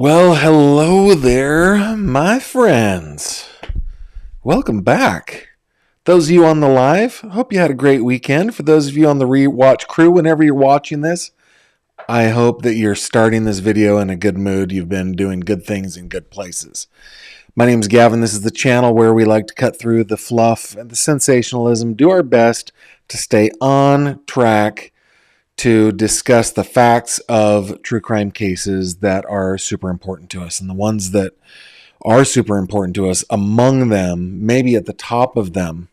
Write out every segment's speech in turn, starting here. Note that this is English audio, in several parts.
Well, hello there, my friends. Welcome back. Those of you on the live, hope you had a great weekend. For those of you on the rewatch crew, whenever you're watching this, I hope that you're starting this video in a good mood. You've been doing good things in good places. My name is Gavin. This is the channel where we like to cut through the fluff and the sensationalism, do our best to stay on track to discuss the facts of true crime cases that are super important to us. And the ones that are super important to us, among them, maybe at the top of them,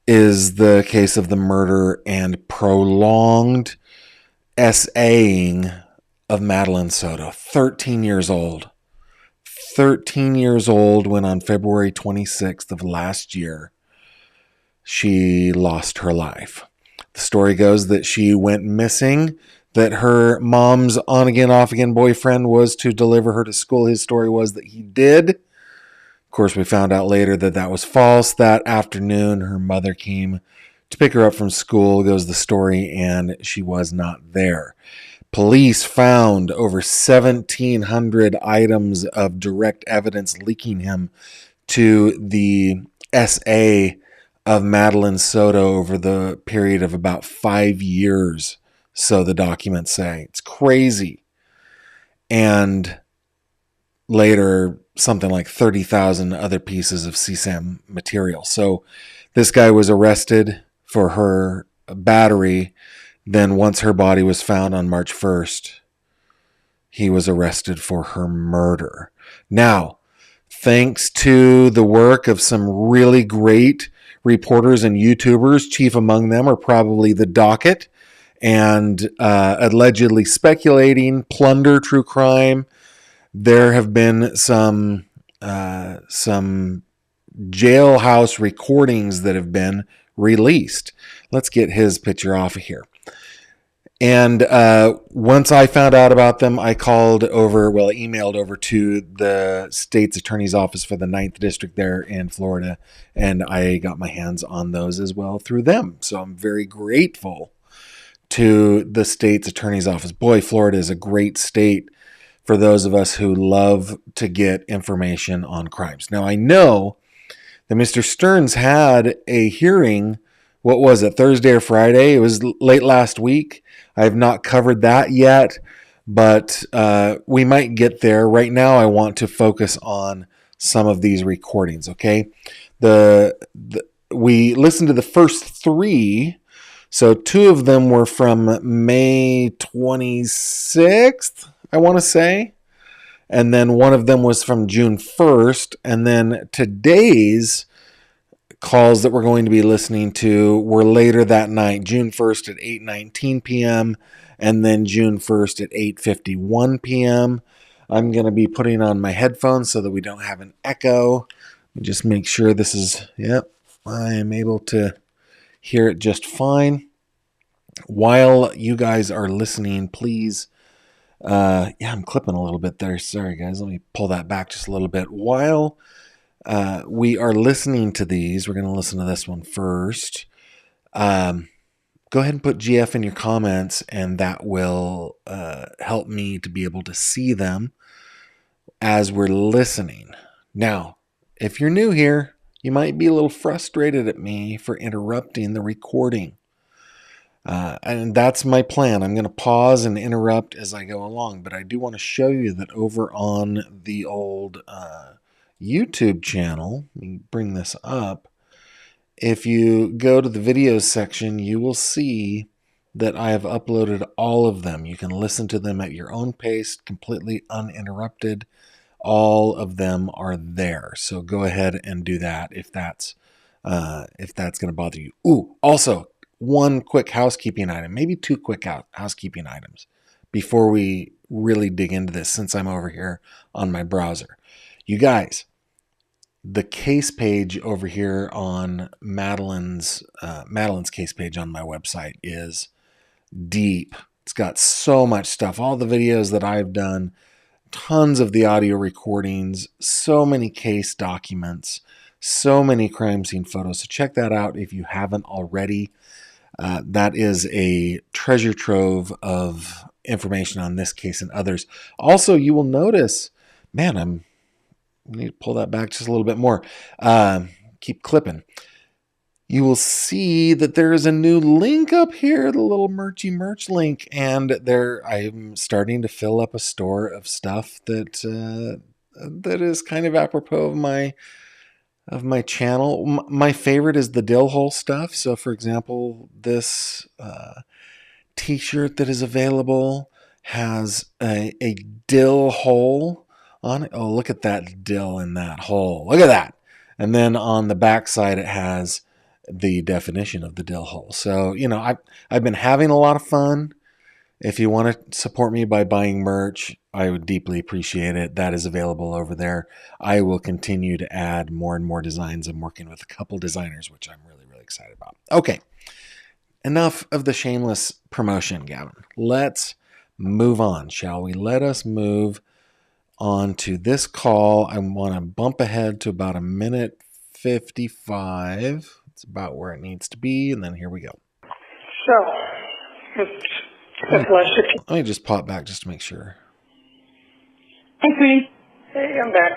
is the case of the murder and prolonged SAing of Madeline Soto, 13 years old. 13 years old when on February 26th of last year, she lost her life. The story goes that she went missing, that her mom's on-again, off-again boyfriend was to deliver her to school. His story was that he did. Of course, we found out later that that was false. That afternoon, her mother came to pick her up from school, goes the story, and she was not there. Police found over 1,700 items of direct evidence linking him to the SA of Madeline Soto over the period of about 5 years, so the documents say. It's crazy. And later, something like 30,000 other pieces of CSAM material. So this guy was arrested for her battery. Then once her body was found on March 1st, he was arrested for her murder. Now, thanks to the work of some really great reporters and YouTubers, chief among them are probably The Docket, and allegedly speculating, Plunder True Crime. There have been some jailhouse recordings that have been released. Let's get his picture off of here. And once I found out about them, I emailed over to the state's attorney's office for the 9th district there in Florida, and I got my hands on those as well through them. So I'm very grateful to the state's attorney's office. Boy, Florida is a great state for those of us who love to get information on crimes. Now, I know that Mr. Stearns had a hearing, what was it, Thursday or Friday? It was late last week. I have not covered that yet, but we might get there. Right now, I want to focus on some of these recordings, okay? We listened to the first 3, so 2 of them were from May 26th, I want to say, and then one of them was from June 1st, and then today's calls that we're going to be listening to were later that night, June 1st at 8:19 p.m. and then June 1st at 8:51 p.m. I'm going to be putting on my headphones so that we don't have an echo. Just make sure this is, I am able to hear it just fine. While you guys are listening, please, I'm clipping a little bit there. Sorry, guys. Let me pull that back just a little bit. While we are listening to these, we're going to listen to this one first. Go ahead and put GF in your comments, and that will help me to be able to see them as we're listening. Now, if you're new here, you might be a little frustrated at me for interrupting the recording. And that's my plan. I'm going to pause and interrupt as I go along, but I do want to show you that over on the old YouTube channel, let me bring this up. If you go to the videos section, you will see that I have uploaded all of them. You can listen to them at your own pace, completely uninterrupted. All of them are there. So go ahead and do that if that's going to bother you. Ooh, also, one quick housekeeping item, maybe 2 quick housekeeping items before we really dig into this, since I'm over here on my browser. You guys, the case page over here on Madeline's case page on my website is deep. It's got so much stuff, all the videos that I've done, tons of the audio recordings, so many case documents, so many crime scene photos. So check that out if you haven't already. That is a treasure trove of information on this case and others. Also, you will notice, man, I need to pull that back just a little bit more. Keep clipping. You will see that there is a new link up here, the little merch link, and I'm starting to fill up a store of stuff that is kind of apropos of my channel. My favorite is the dill hole stuff. So, for example, this t-shirt that is available has a dill hole on it. Oh, look at that dill in that hole. Look at that. And then on the back side, it has the definition of the dill hole. So, I've been having a lot of fun. If you want to support me by buying merch, I would deeply appreciate it. That is available over there. I will continue to add more and more designs. I'm working with a couple designers, which I'm really, really excited about. Okay. Enough of the shameless promotion, Gavin. Let's move on, shall we? Let us move on to this call. I want to bump ahead to about 1:55. It's about where it needs to be, and then here we go. So, let me just pop back just to make sure. Hey, sweetie. Hey, I'm back.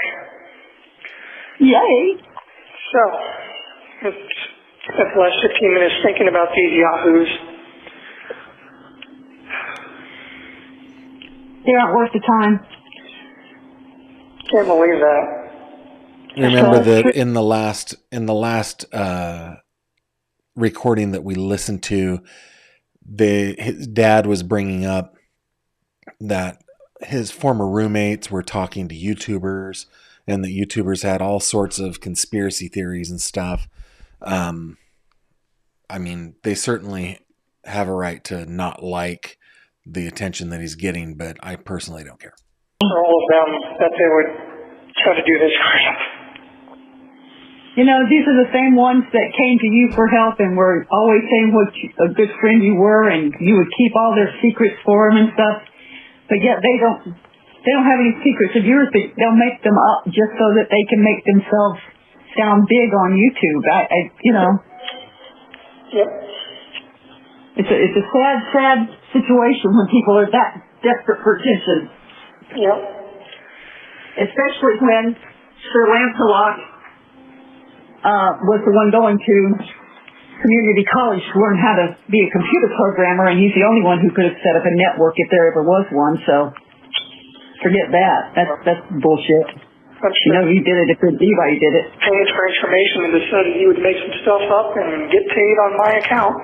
Yay. So, spent the last 15 minutes thinking about these yahoos. They aren't worth the time. Can't believe that. Remember that in the last recording that we listened to, his dad was bringing up that his former roommates were talking to YouTubers, and the YouTubers had all sorts of conspiracy theories and stuff. I mean, they certainly have a right to not like the attention that he's getting, but I personally don't care. For all of them, that they would try to do this crap. You know, these are the same ones that came to you for help and were always saying what a good friend you were, and you would keep all their secrets for them and stuff. But yet they don't have any secrets of yours. They'll make them up just so that they can make themselves sound big on YouTube. Yep. It's a sad situation when people are that desperate for attention. Yep. Especially when Sir Lancelot was the one going to community college to learn how to be a computer programmer, and he's the only one who could have set up a network if there ever was one, so forget that. That's bullshit. I'm sure he did it if anybody did it. Paid for information and decided he would make some stuff up and get paid on my account.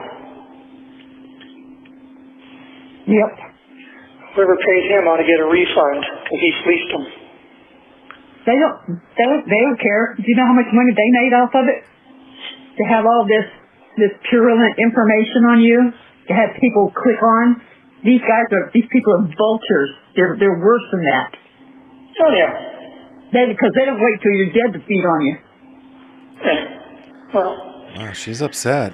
Yep. Whoever paid him ought to get a refund because he fleeced them. They don't care. Do you know how much money they made off of it? To have all this purulent information on you, to have people click on. These people are vultures. They're worse than that. Oh yeah. Because they don't wait till you're dead to feed on you. Yeah. Well. Wow, she's upset.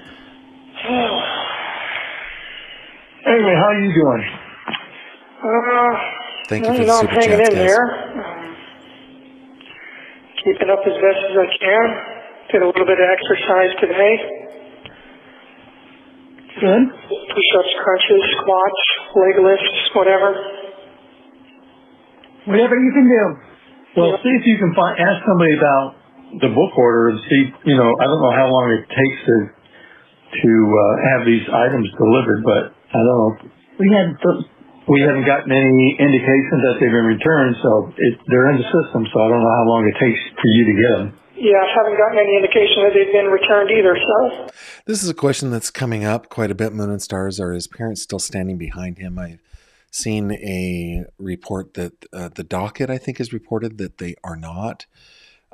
Anyway, how are you doing? Thank you for the super hanging chats, in guys. there. Keeping up as best as I can. Did a little bit of exercise today. Good. Push-ups, crunches, squats, leg lifts, whatever. Whatever you can do. Well, see if you can ask somebody about the book order and see, I don't know how long it takes to have these items delivered, but I don't know. We haven't gotten any indications that they've been returned, so they're in the system, so I don't know how long it takes for you to get them. Yeah, I haven't gotten any indication that they've been returned either, so. This is a question that's coming up quite a bit, Moon and Stars. Are his parents still standing behind him? I've seen a report that the docket, I think, has reported that they are not.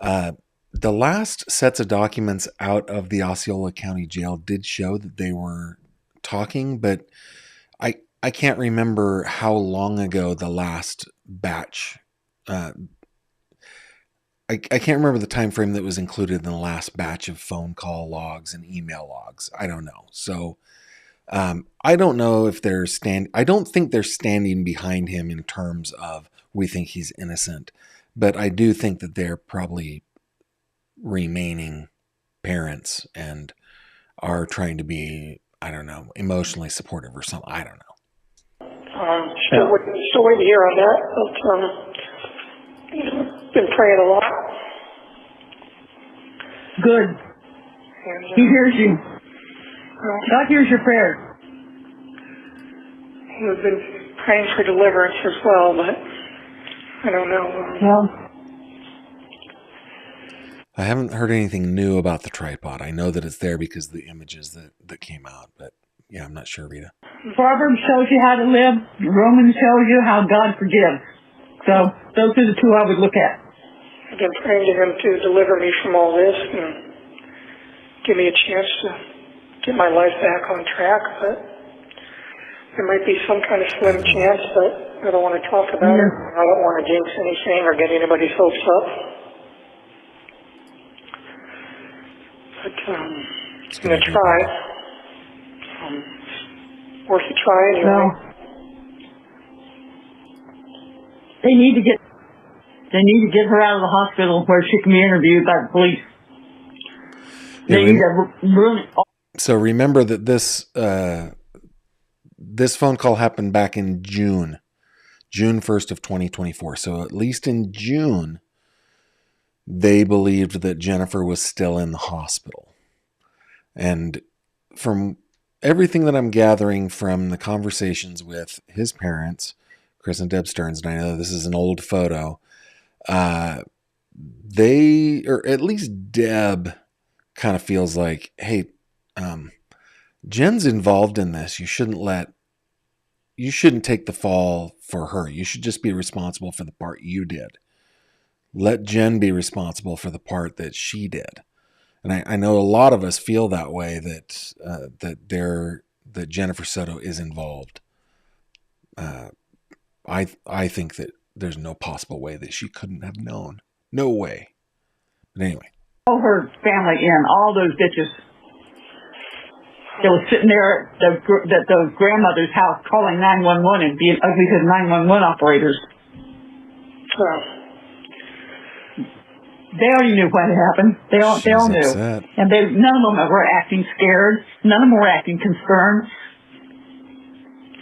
The last sets of documents out of the Osceola County Jail did show that they were talking, but I can't remember how long ago the last batch. I can't remember the time frame that was included in the last batch of phone call logs and email logs. I don't know. So I don't know if I don't think they're standing behind him in terms of we think he's innocent, but I do think that they're probably remaining parents and are trying to be, I don't know, emotionally supportive or something. I don't know. Still waiting to hear on that, but been praying a lot. Good. And, He hears you. God hears your prayers. We've been praying for deliverance as well, but I don't know. Well, I haven't heard anything new about the tripod. I know that it's there because of the images that came out, but yeah, I'm not sure, Rita. Proverbs shows you how to live. Romans shows you how God forgives. So those are the two I would look at. I've been praying to him to deliver me from all this and give me a chance to get my life back on track, but there might be some kind of slim chance, but I don't want to talk about it. I don't want to jinx anything or get anybody's hopes up. But I'm going to try. Worth a try anyway. Well, they need to get her out of the hospital where she can be interviewed by the police. They need to really. So remember that this phone call happened back in June 1st of 2024. So at least in June, they believed that Jennifer was still in the hospital. And from everything that I'm gathering from the conversations with his parents, Chris and Deb Stearns, and I know this is an old photo, they, or at least Deb, kind of feels like, hey, Jen's involved in this. You shouldn't take the fall for her. You should just be responsible for the part you did. Let Jen be responsible for the part that she did. And I know a lot of us feel that way, that Jennifer Soto is involved. I think that there's no possible way that she couldn't have known. No way. But anyway. All her family in, all those bitches. They were sitting there at the grandmother's house calling 911 and being ugly to the 911 operators. They already knew what had happened. They all knew. Upset. And none of them were acting scared. None of them were acting concerned.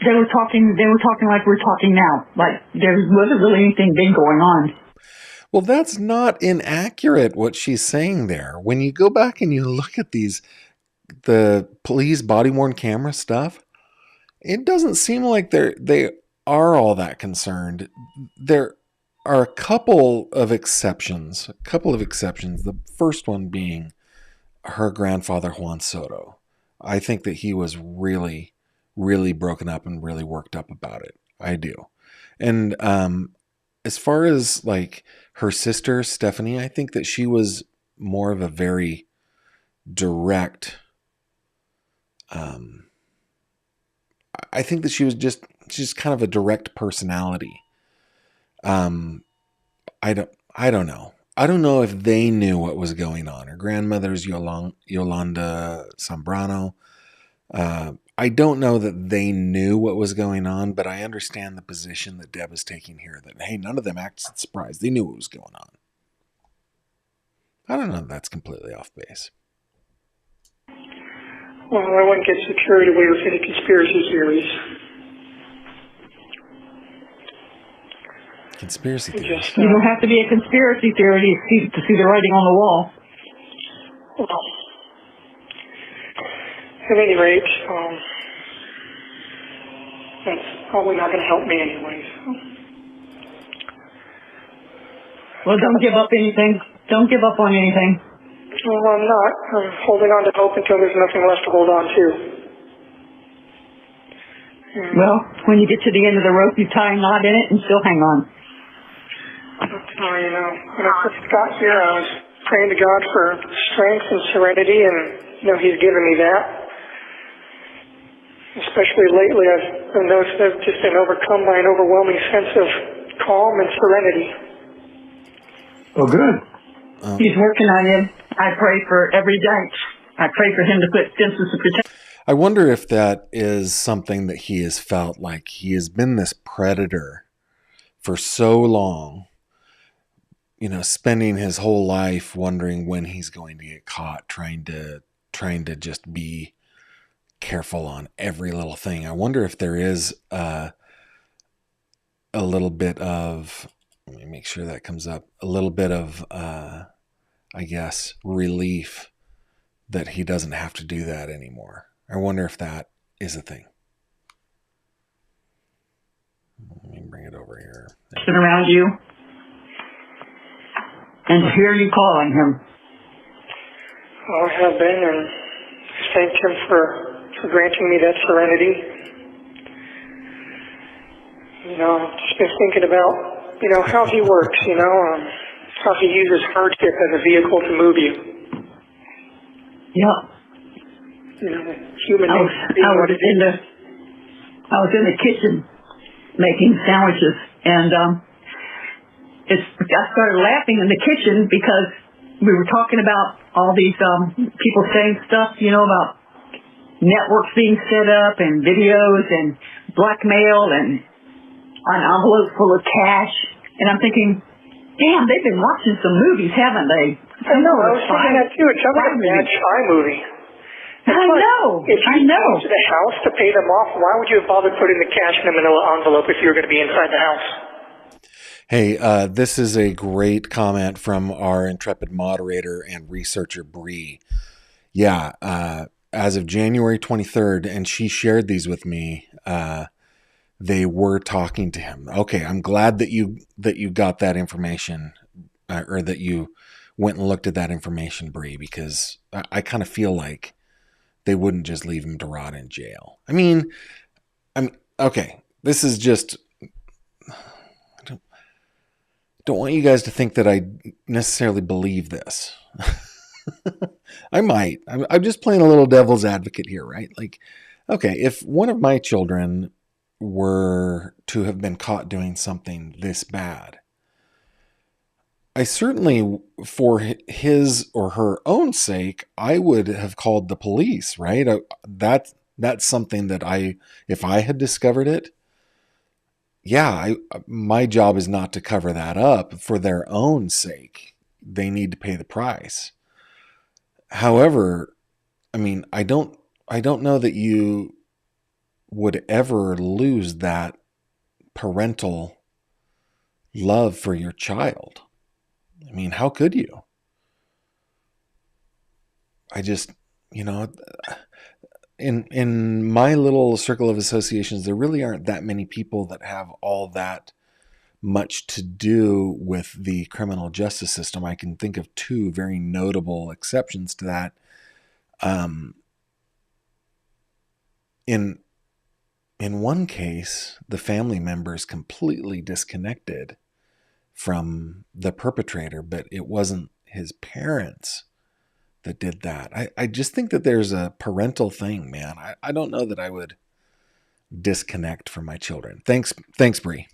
They were talking like we're talking now. Like there wasn't really anything big going on. Well, that's not inaccurate what she's saying there. When you go back and you look at the police body-worn camera stuff, it doesn't seem like they are all that concerned. There are a couple of exceptions. The first one being her grandfather, Juan Soto. I think that he was really, really broken up and really worked up about it. I do. And as far as like her sister, Stephanie, I think that she was more of a very direct. I think that she's just kind of a direct personality. I don't know. I don't know if they knew what was going on. Her grandmother's Yolanda Zambrano. I don't know that they knew what was going on, but I understand the position that Deb is taking here. That hey, none of them acted surprised. They knew what was going on. I don't know if that's completely off base. Well, I wouldn't get so carried away with any conspiracy theories. Conspiracy theories. You don't have to be a conspiracy theory to see the writing on the wall. Well, at any rate, that's probably not going to help me anyway. So. Well, don't give up anything. Don't give up on anything. Well, I'm not. I'm holding on to hope until there's nothing left to hold on to. Well, when you get to the end of the rope, you tie a knot in it and still hang on. Oh, you know, when I first got here, I was praying to God for strength and serenity, and, you know, He's given me that. Especially lately, I've noticed I've just been overcome by an overwhelming sense of calm and serenity. Oh, good. He's working on you. I pray for every day. I pray for him to put fences of protection. I wonder if that is something that he has felt like he has been this predator for so long, you know, spending his whole life wondering when he's going to get caught, trying to just be careful on every little thing. I wonder if there is a little bit of, let me make sure that comes up, a little bit of, I guess, relief that he doesn't have to do that anymore. I wonder if that is a thing. Let me bring it over here. Around you, and to hear you calling him. I have been, and thank him for granting me that serenity. Just been thinking about, how he works, how he uses hardship as a vehicle to move you. Yep. Human nature. I was in the kitchen making sandwiches, and I started laughing in the kitchen because we were talking about all these people saying stuff, about networks being set up and videos and blackmail and an envelope full of cash. And I'm thinking, damn, they've been watching some movies, haven't they? I know. I was thinking that too. It sounds like a bad spy movie. I know. If you go to the house to pay them off, why would you have bothered putting the cash in a manila envelope if you were going to be inside the house? Hey, this is a great comment from our intrepid moderator and researcher, Bree. Yeah, as of January 23rd, and she shared these with me, they were talking to him. Okay, I'm glad that you got that information, or that you went and looked at that information, Bree, because I kind of feel like they wouldn't just leave him to rot in jail. I'm okay. This is just, I don't want you guys to think that I necessarily believe this. I might. I'm just playing a little devil's advocate here, right? Like, okay, if one of my children were to have been caught doing something this bad, I certainly, for his or her own sake, I would have called the police, right? That's something that if I had discovered it, yeah, my job is not to cover that up. For their own sake, they need to pay the price. However, I don't know that you would ever lose that parental love for your child. How could you? I just, in my little circle of associations, there really aren't that many people that have all that much to do with the criminal justice system. I can think of two very notable exceptions to that. In one case, the family members completely disconnected from the perpetrator, but it wasn't his parents that did that. I just think that there's a parental thing, man. I don't know that I would disconnect from my children. Thanks, Bree.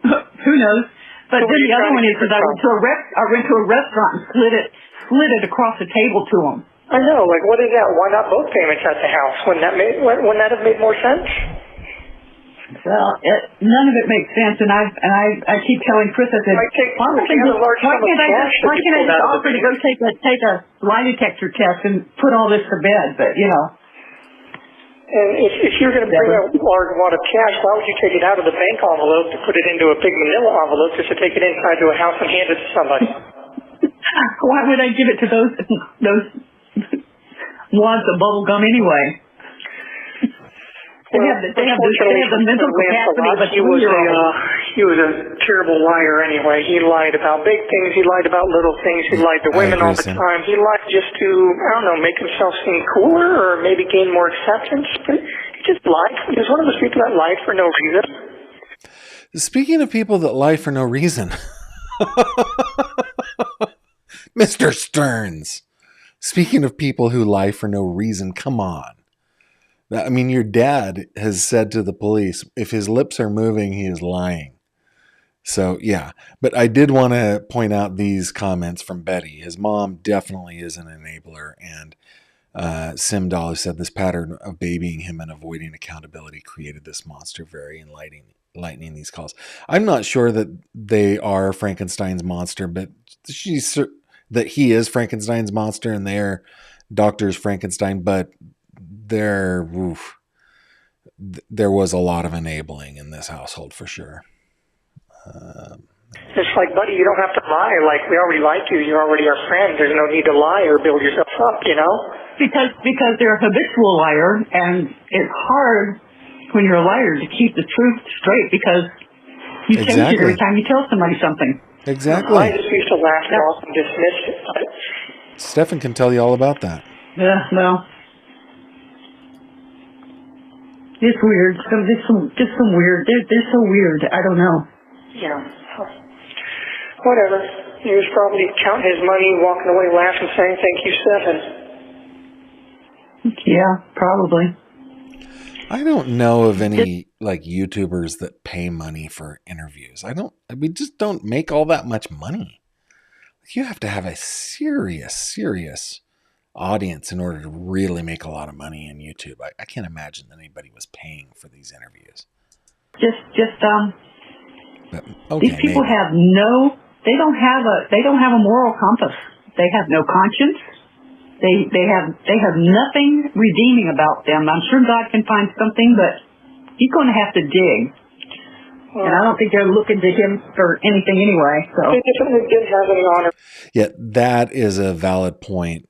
Who knows? But then the other one is that I went to a restaurant and slid it across the table to them. I know. Like, what is that? Why not both payments at the house? Wouldn't that have made more sense? Well, none of it makes sense, and I keep telling Chris, I said, why can't I just offer to go take a lie detector test and put all this to bed? But And if you're going to bring a large wad of cash, why would you take it out of the bank envelope to put it into a big manila envelope just to take it inside to a house and hand it to somebody? Why would I give it to those wads of bubble gum anyway? They have the mental capacity of a 2-year-old. He was a terrible liar anyway. He lied about big things. He lied about little things. He lied to women all the time. He lied just to, make himself seem cooler or maybe gain more acceptance. But he just lied. He was one of those people that lied for no reason. Speaking of people that lie for no reason, Mr. Stearns, speaking of people who lie for no reason, come on. Your dad has said to the police, if his lips are moving, he is lying. So, yeah. But I did want to point out these comments from Betty. His mom definitely is an enabler. And Simdal, who said this pattern of babying him and avoiding accountability created this monster, very enlightening these calls. I'm not sure that they are Frankenstein's monster, but that he is Frankenstein's monster and they're Doctor's Frankenstein, but there was a lot of enabling in this household for sure. It's like, buddy, you don't have to lie. Like, we already like you. You're already our friend. There's no need to lie or build yourself up, you know? Because they're a habitual liar, and it's hard when you're a liar to keep the truth straight because you change it every time you tell somebody something. Exactly. I just used to laugh it off and dismiss it. Stephan can tell you all about that. Yeah, well, it's weird. Just some weird. They're so weird. I don't know. Yeah. Whatever. He was probably counting his money, walking away laughing, saying, "Thank you, Stephan." Yeah, probably. I don't know of any like YouTubers that pay money for interviews. We just don't make all that much money. You have to have a serious audience in order to really make a lot of money in YouTube. I can't imagine that anybody was paying for these interviews. But, okay, these people maybe. they don't have a moral compass. They have no conscience. They have nothing redeeming about them. I'm sure God can find something, but He's going to have to dig. And I don't think they're looking to Him for anything anyway. So they definitely didn't have any honor. Yeah, that is a valid point.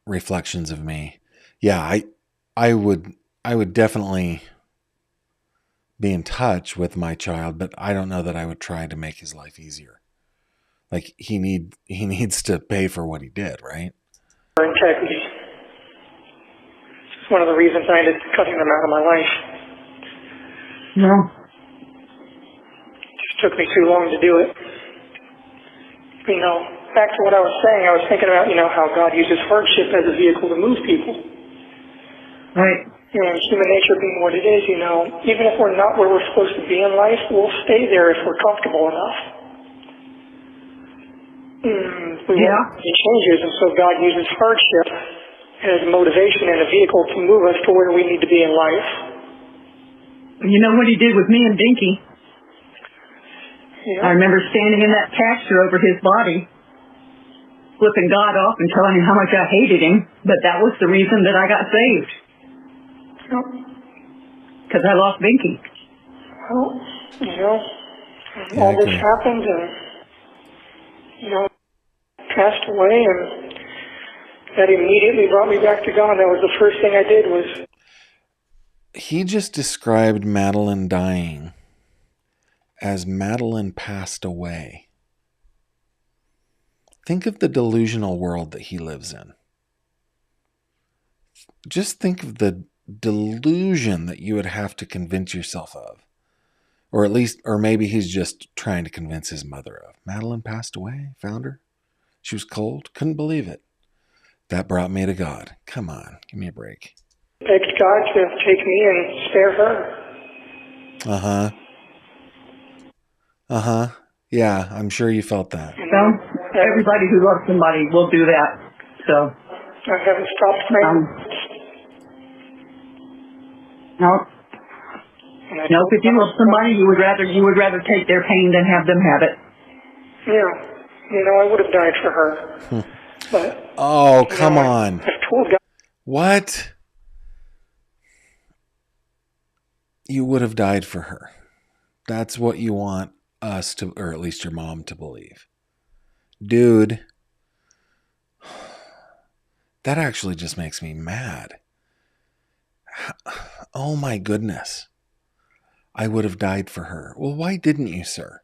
Reflections of me. Yeah, I would definitely be in touch with my child, but I don't know that I would try to make his life easier. Like he needs to pay for what he did, right? Integrity. It's one of the reasons I ended up cutting them out of my life. no. It just took me too long to do it. You know, back to what I was saying, I was thinking about, how God uses hardship as a vehicle to move people. Right. And human nature being what it is, even if we're not where we're supposed to be in life, we'll stay there if we're comfortable enough. We want to changes, and so God uses hardship as motivation and a vehicle to move us to where we need to be in life. You know what He did with me and Dinky? Yeah. I remember standing in that pasture over his body, flipping God off and telling him how much I hated him, but that was the reason that I got saved. Because I lost Binky. Well, all this happened and, passed away, and that immediately brought me back to God. That was the first thing I did was... He just described Madeline dying as Madeline passed away. Think of the delusional world that he lives in. Just think of the delusion that you would have to convince yourself of. Or maybe he's just trying to convince his mother of. Madeline passed away, found her. She was cold, couldn't believe it. That brought me to God. Come on, give me a break. Begged God to take me and spare her. Yeah, I'm sure you felt that. Well, everybody who loves somebody will do that. So I haven't stopped praying. No, if you love somebody, you would rather take their pain than have them have it. Yeah. I would have died for her. But oh, come on. I've told God. What? You would have died for her. That's what you want us to, or at least your mom to believe. Dude, that actually just makes me mad. Oh my goodness. I would have died for her. Well, why didn't you, sir?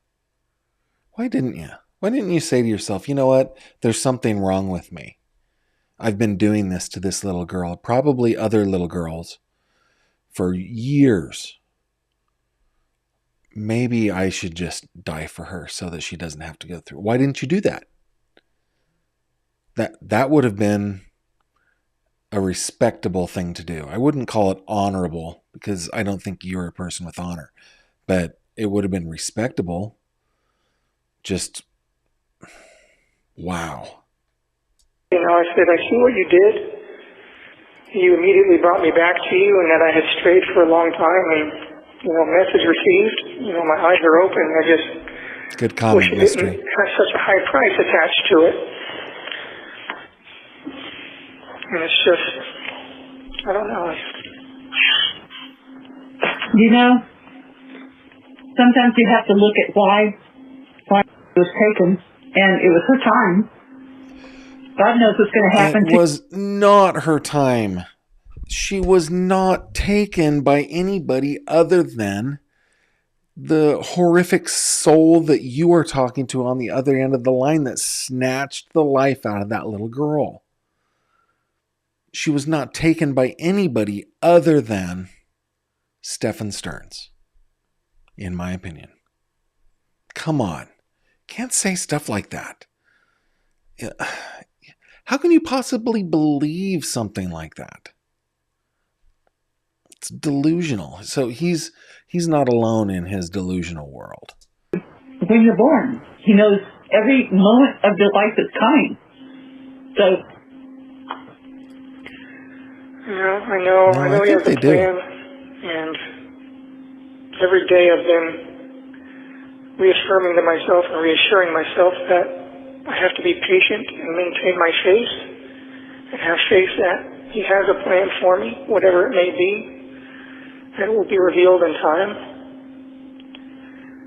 Why didn't you? Why didn't you say to yourself, you know what? There's something wrong with me. I've been doing this to this little girl, probably other little girls, for years. Maybe I should just die for her so that she doesn't have to go through. Why didn't you do that? That would have been a respectable thing to do. I wouldn't call it honorable because I don't think you're a person with honor, but it would have been respectable. Just, wow. I said, I see what you did. You immediately brought me back to you, and that I had strayed for a long time, and, message received. My eyes are open. I just good comment, wish it mystery. didn't have such a high price attached to it. And it's just, I don't know. Sometimes you have to look at why was taken, and it was her time. God knows what's going to happen. It was not her time. She was not taken by anybody other than the horrific soul that you are talking to on the other end of the line that snatched the life out of that little girl. She was not taken by anybody other than Stephan Stearns, in my opinion. Come on. Can't say stuff like that. How can you possibly believe something like that? It's delusional. So he's not alone in his delusional world. When you're born, he knows every moment of your life that's coming. So, yeah, I know. No, I know I he think has a they do. plan, and every day I've been reaffirming to myself and reassuring myself that I have to be patient and maintain my faith, and have faith that he has a plan for me, whatever it may be. That it will be revealed in time.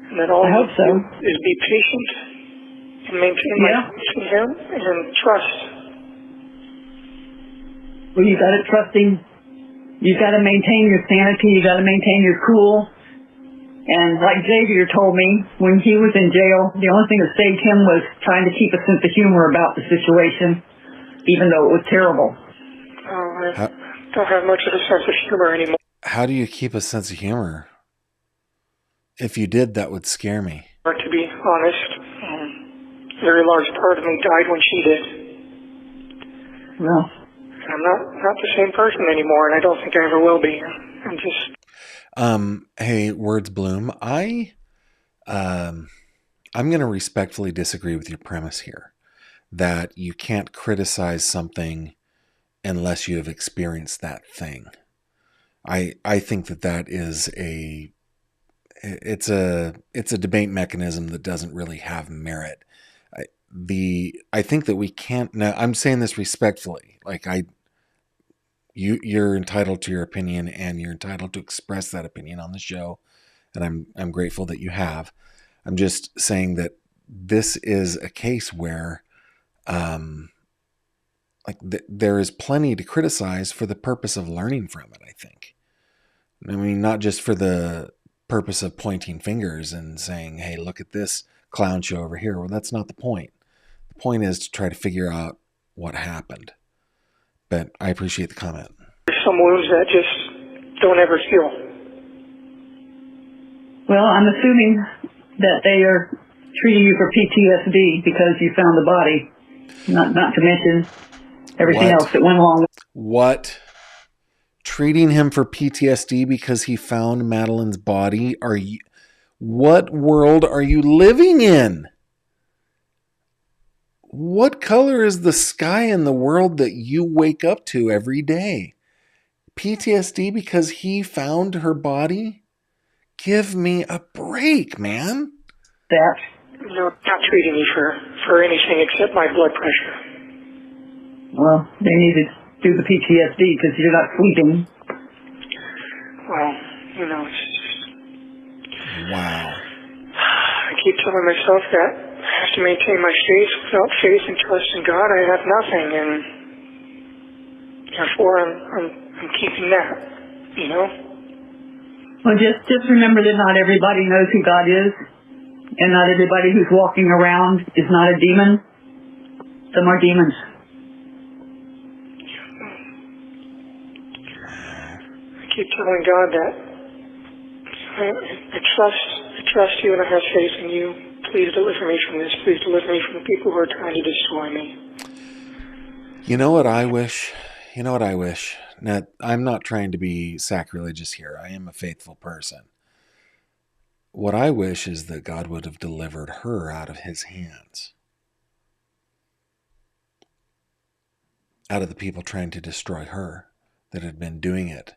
And that all I hope so. Is be patient and maintain my faith in him and trust. Well, you got to trusting. You got to maintain your sanity. You got to maintain your cool. And like Xavier told me, when he was in jail, the only thing that saved him was trying to keep a sense of humor about the situation, even though it was terrible. I don't have much of a sense of humor anymore. How do you keep a sense of humor? If you did, that would scare me. To be honest, a very large part of me died when she did. Well, I'm not the same person anymore, and I don't think I ever will be. I'm just... Hey, Words Bloom, I'm going to respectfully disagree with your premise here, that you can't criticize something unless you have experienced that thing. I think that is it's a debate mechanism that doesn't really have merit. I think that we can't. Now, I'm saying this respectfully. Like you're entitled to your opinion, and you're entitled to express that opinion on the show, and I'm grateful that you have. I'm just saying that this is a case where, there is plenty to criticize for the purpose of learning from it. I think. I mean, not just for the purpose of pointing fingers and saying, hey, look at this clown show over here. Well, that's not the point. The point is to try to figure out what happened. But I appreciate the comment. There's some wounds that just don't ever heal. well, I'm assuming that they are treating you for PTSD because you found the body, not to mention everything else that went along with it. What? Treating him for PTSD because he found Madeline's body? What world are you living in? What color is the sky in the world that you wake up to every day? PTSD because he found her body? Give me a break, man. That. No, not treating me for anything except my blood pressure. Well, they need to do the PTSD because you're not sleeping. Well, it's just... Wow. I keep telling myself that I have to maintain my faith. Without faith and trust in God, I have nothing, and therefore I'm keeping that, Well, just remember that not everybody knows who God is, and not everybody who's walking around is not a demon. Some are demons. I keep telling God that I trust you and I have faith in you. Please deliver me from this. Please deliver me from the people who are trying to destroy me. You know what I wish? Now, I'm not trying to be sacrilegious here. I am a faithful person. What I wish is that God would have delivered her out of his hands. Out of the people trying to destroy her that had been doing it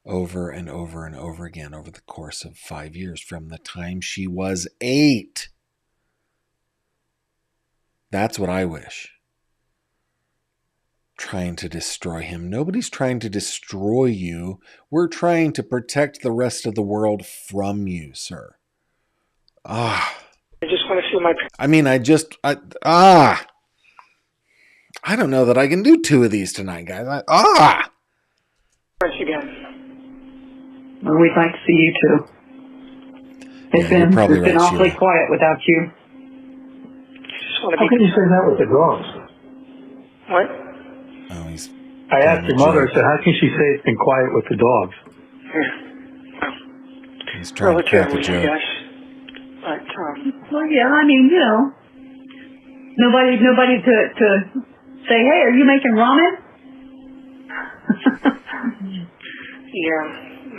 over and over and over again over the course of 5 years from the time she was 8. That's what I wish. Trying to destroy him. Nobody's trying to destroy you. We're trying to protect the rest of the world from you, sir. I just want to see my I mean, I don't know that I can do 2 of these tonight, guys. parents again. Well, we'd like to see you too. It's Yeah, you're probably been right, awfully Sheila. quiet without you. Just want to How be. can you say that with the dogs? What? Oh, he's I asked your mother, I joke. said, how can she say it's been quiet with the dogs? He's trying to crack a Relatively, I joke. guess. But Well, yeah, I mean, nobody to say, hey, are you making ramen? yeah,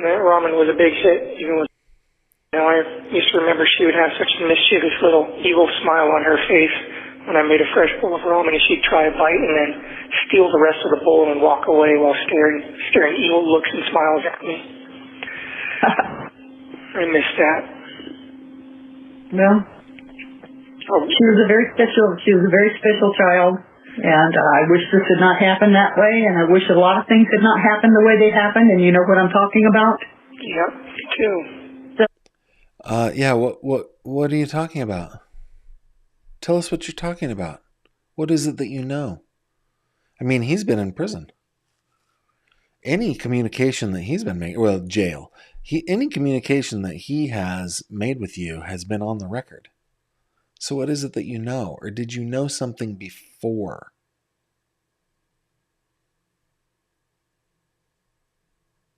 that ramen was a big hit. Even with I used to remember she would have such a mischievous little evil smile on her face when I made a fresh bowl of ramen, and she'd try a bite and then steal the rest of the bowl and walk away while staring evil looks and smiles at me. I miss that. Well, she was a very special child, and I wish this had not happened that way, and I wish a lot of things had not happened the way they happened, and you know what I'm talking about? Yep, me too. Yeah, what are you talking about? Tell us what you're talking about. What is it that you know? I mean, he's been in prison. Any communication that he's been making, jail. Any communication that he has made with you has been on the record. So what is it that you know? Or did you know something before?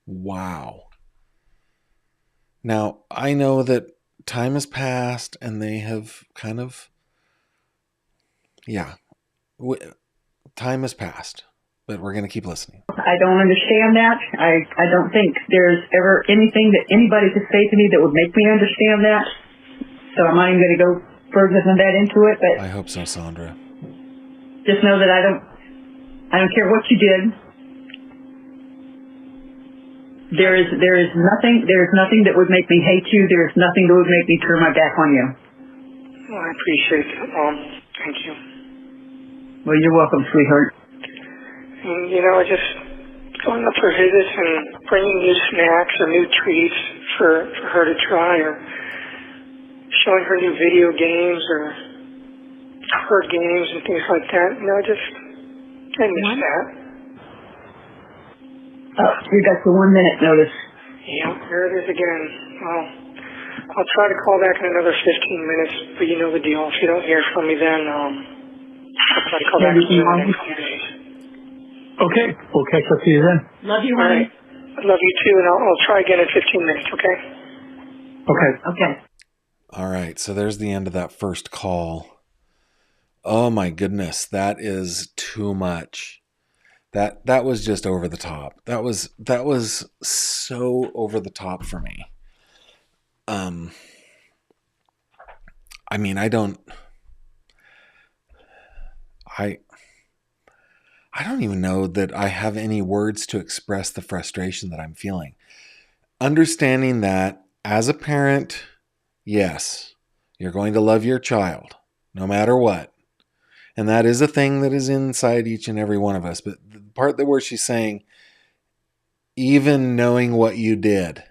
Wow. Now, I know that time has passed and they have kind of, time has passed, but we're going to keep listening. I don't understand that. I don't think there's ever anything that anybody could say to me that would make me understand that. So I'm not even going to go further than that into it, but I hope so, Sandra. just know that I don't care what you did. There is nothing that would make me hate you. There is nothing that would make me turn my back on you. Well, I appreciate that, Mom. Thank you. Well, you're welcome, sweetheart. And, just going up for visits and bringing new snacks or new treats for her to try, or showing her new video games or her games and things like that. I miss that. Oh, you got the 1 minute notice. Yeah, there it is again. Well, I'll try to call back in another 15 minutes, but you know the deal. If you don't hear from me then, I'll try to call back in the next few days. Okay, we'll catch up to you then. Love you, All honey. right. I love you too, and I'll try again in 15 minutes, okay? Okay. All right, so there's the end of that first call. Oh my goodness, that is too much. That was just over the top. That was so over the top for me. I mean, I don't even know that I have any words to express the frustration that I'm feeling. Understanding that as a parent, yes, you're going to love your child no matter what. And that is a thing that is inside each and every one of us. But the part where she's saying, even knowing what you did,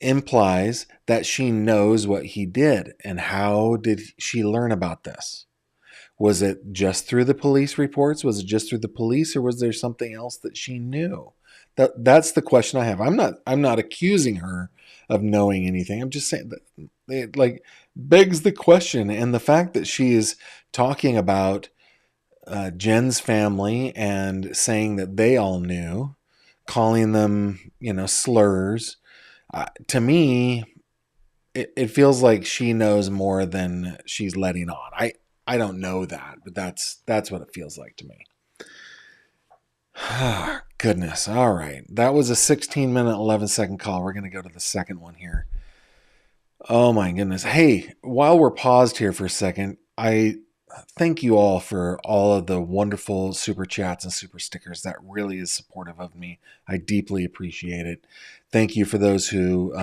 implies that she knows what he did. And how did she learn about this? Was it just through the police reports? Was it just through the police, or was there something else that she knew? That's the question I have. I'm not accusing her of knowing anything. I'm just saying that it begs the question. And the fact that she is talking about Jen's family and saying that they all knew, calling them, slurs, to me, it feels like she knows more than she's letting on. I don't know that, but that's what it feels like to me. Goodness. All right. That was a 16-minute, 11-second call. We're going to go to the second one here. Oh my goodness. Hey, while we're paused here for a second, I thank you all for all of the wonderful super chats and super stickers. That really is supportive of me. I deeply appreciate it. Thank you for those who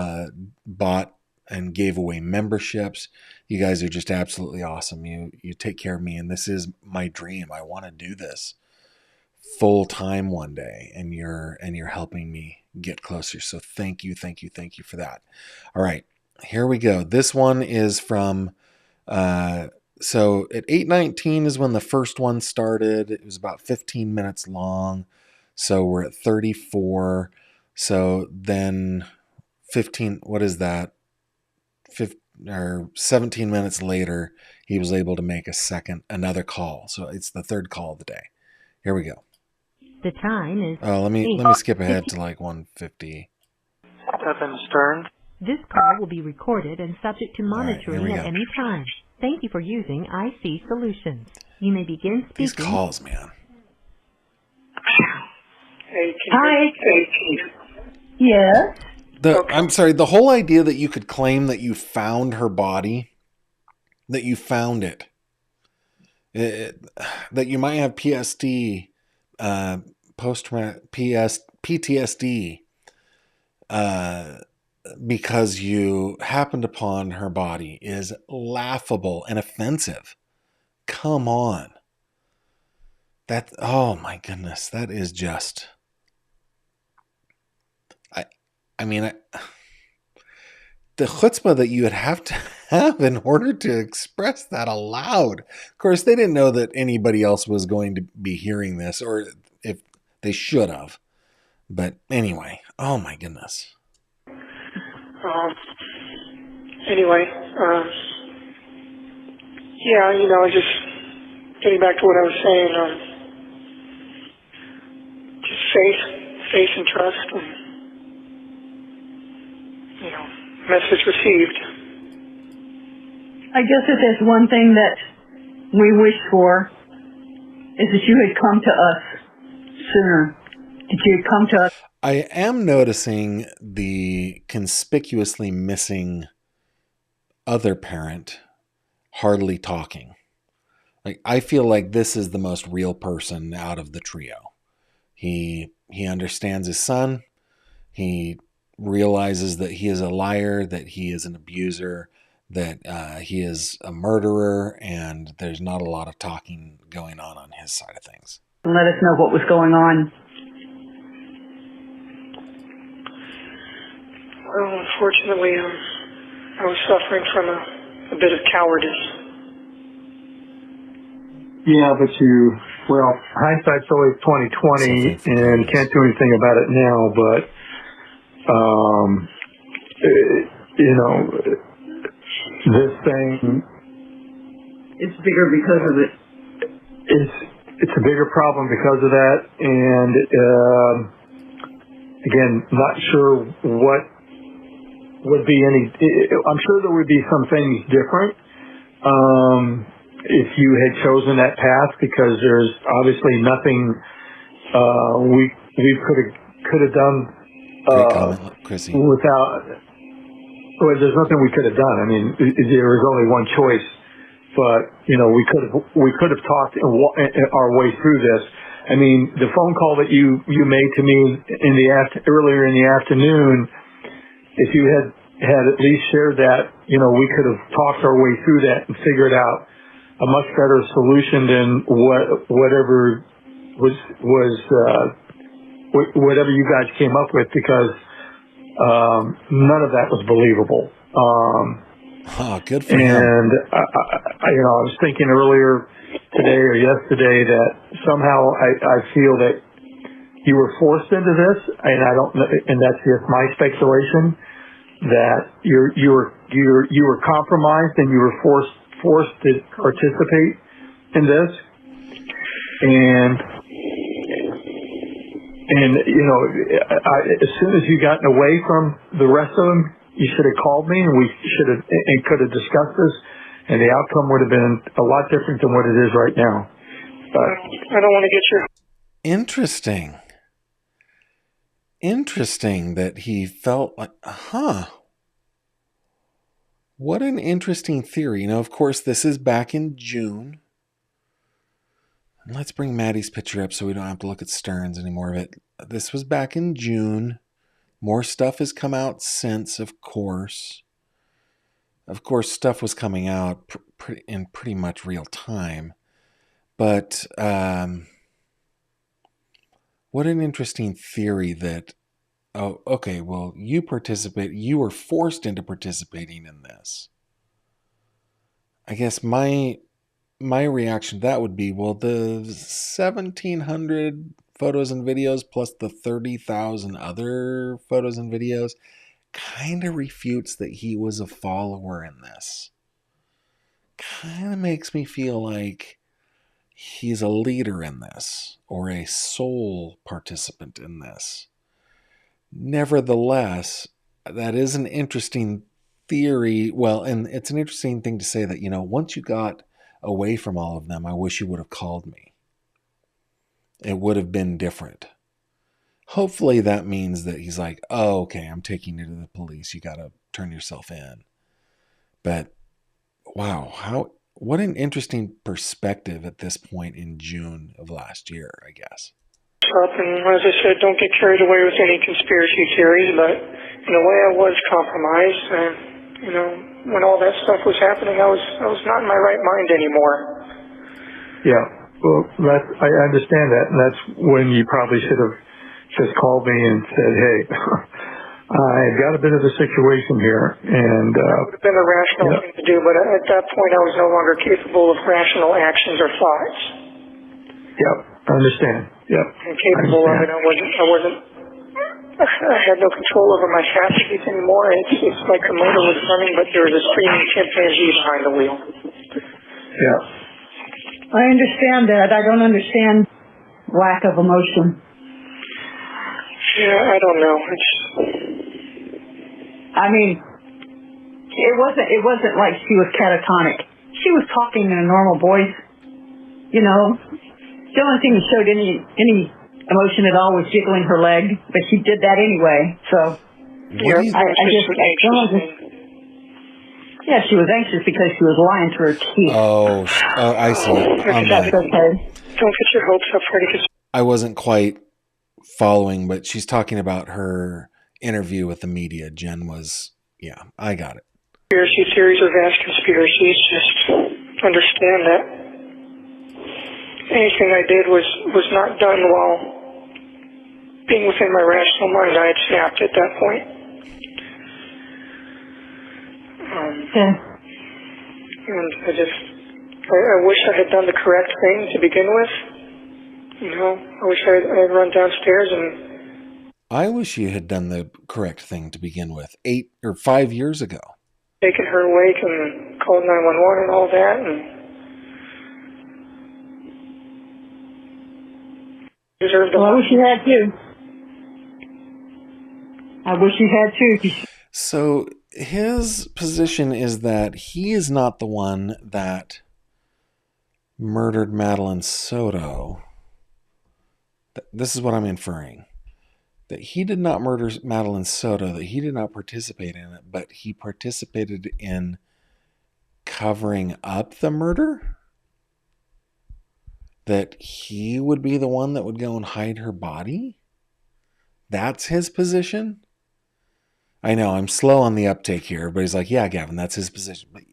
bought and gave away memberships. You guys are just absolutely awesome. You take care of me, and this is my dream. I want to do this full time one day, and you're helping me get closer. So thank you for that. All right, here we go. This one is from So at 8:19 is when the first one started. It was about 15 minutes long. So we're at 34. So then 15, what is that? 17 minutes later, he was able to make another call. So it's the third call of the day. Here we go. The time is. Oh, let me skip ahead to like 150. Stephan Stern. This call will be recorded and subject to monitoring right, at any time. Thank you for using IC Solutions. You may begin speaking. These calls, man. Hey, Hi. Yes. I'm sorry, the whole idea that you could claim that you found her body, that you found it, that you might have PTSD, PTSD, because you happened upon her body is laughable and offensive. Come on. Oh my goodness, that is just... the chutzpah that you would have to have in order to express that aloud. Of course, they didn't know that anybody else was going to be hearing this, or if they should have. But anyway, oh my goodness. Anyway, just getting back to what I was saying, just faith and trust, and, message received. I guess if there's one thing that we wish for is that you had come to us sooner. That you had come to us. I am noticing the conspicuously missing other parent hardly talking. Like, I feel like this is the most real person out of the trio. He understands his son. He realizes that he is a liar, that he is an abuser, that he is a murderer, and there's not a lot of talking going on his side of things. Let us know what was going on. Well, unfortunately, I was suffering from a bit of cowardice. Yeah, but hindsight's always 20/20, and can't do anything about it now. But this thing, it's bigger because of it. It's a bigger problem because of that, and again, not sure what would be any. I'm sure there would be some things different if you had chosen that path, because there's obviously nothing we could have done Chrissy. without. Well, there's nothing we could have done. I mean, there was only one choice, but we could have talked our way through this. I mean, the phone call that you made to me earlier in the afternoon, if you had at least shared that, we could have talked our way through that and figured out a much better solution than whatever whatever you guys came up with, because none of that was believable. Good for him. And I was thinking earlier today or yesterday that somehow I feel that you were forced into this, and I don't know, and that's just my speculation, that you were compromised and you were forced to participate in this, and as soon as you gotten away from the rest of them, you should have called me, and we could have discussed this, and the outcome would have been a lot different than what it is right now. But I don't want to get your... Interesting that he felt like, what an interesting theory. Of course, this is back in June. Let's bring Maddie's picture up so we don't have to look at Stearns anymore. But this was back in June. More stuff has come out since, of course. Of course, stuff was coming out in pretty much real time. But what an interesting theory that, you were forced into participating in this. I guess my reaction to that would be, well, the 1,700 photos and videos plus the 30,000 other photos and videos kind of refutes that he was a follower in this. Kind of makes me feel like he's a leader in this or a sole participant in this. Nevertheless, that is an interesting theory. Well, and it's an interesting thing to say that, once you got away from all of them, I wish you would have called me. It would have been different. Hopefully that means that he's like, oh, okay, I'm taking you to the police. You got to turn yourself in. But wow, what an interesting perspective at this point in June of last year, I guess. And as I said, don't get carried away with any conspiracy theories, but in a way I was compromised. When all that stuff was happening, I was not in my right mind anymore. Yeah, well, I understand that, and that's when you probably should have just called me and said, hey, I've got a bit of a situation here, and it would have been a rational thing to do, but at that point I was no longer capable of rational actions or thoughts. Yep, I understand. Yep, I'm capable of it. I had no control over my faculties anymore. It's like the motor was running, but there was a screaming chimpanzee behind the wheel. Yeah. I understand that. I don't understand lack of emotion. Yeah, I don't know. It wasn't like she was catatonic. She was talking in a normal voice. The only thing that showed any emotion at all was jiggling her leg, but she did that anyway. So she was anxious because she was lying to her teeth. Oh, I see. That's okay. Don't get your hopes up, Freddie. I wasn't quite following, but she's talking about her interview with the media. Jen was, I got it. Conspiracy theories are vast conspiracies. Just understand that anything I did was not done while being within my rational mind. I had snapped at that point. And I wish I had done the correct thing to begin with. I wish I had run downstairs and... I wish you had done the correct thing to begin with 5 years ago. Taken her awake and called 911 and all that, and... I wish you had too. I wish you had too. So his position is that he is not the one that murdered Madeline Soto. This is what I'm inferring. That he did not murder Madeline Soto, that he did not participate in it, but he participated in covering up the murder? That he would be the one that would go and hide her body? That's his position? I know, I'm slow on the uptake here, but he's like, yeah, Gavin, that's his position. But,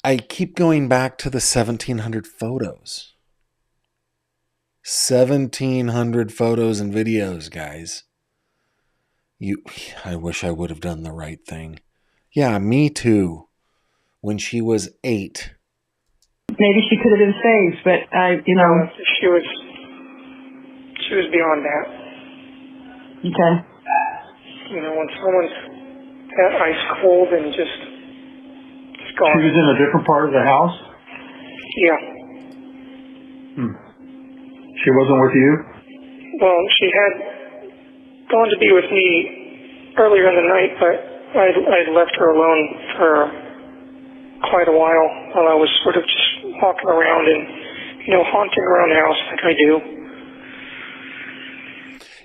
I keep going back to the 1,700 photos. 1,700 photos and videos, guys. I wish I would have done the right thing. Yeah, me too. When she was 8. Maybe she could have been saved, but she was beyond that. Okay. When someone's that ice cold and just gone. She was in a different part of the house? Yeah. She wasn't with you? Well, she had gone to be with me earlier in the night, but I'd left her alone for quite a while I was sort of just walking around and, haunting around the house like I do.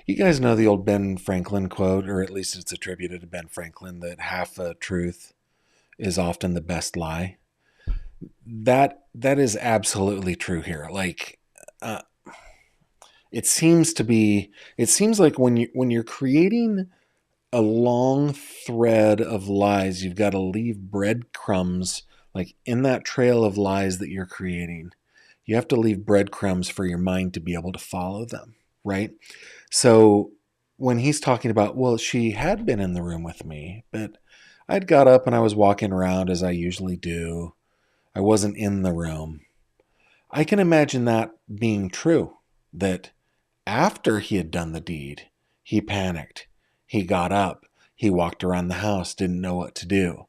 You guys know the old Ben Franklin quote, or at least it's attributed to Ben Franklin, that half a truth is often the best lie. That is absolutely true here. Like, it seems like when you're creating a long thread of lies, you've got to leave breadcrumbs, like in that trail of lies that you're creating. You have to leave breadcrumbs for your mind to be able to follow them, right? So when he's talking about, well, she had been in the room with me, but I'd got up and I was walking around as I usually do. I wasn't in the room. I can imagine that being true, that after he had done the deed, he panicked. He got up. He walked around the house, didn't know what to do.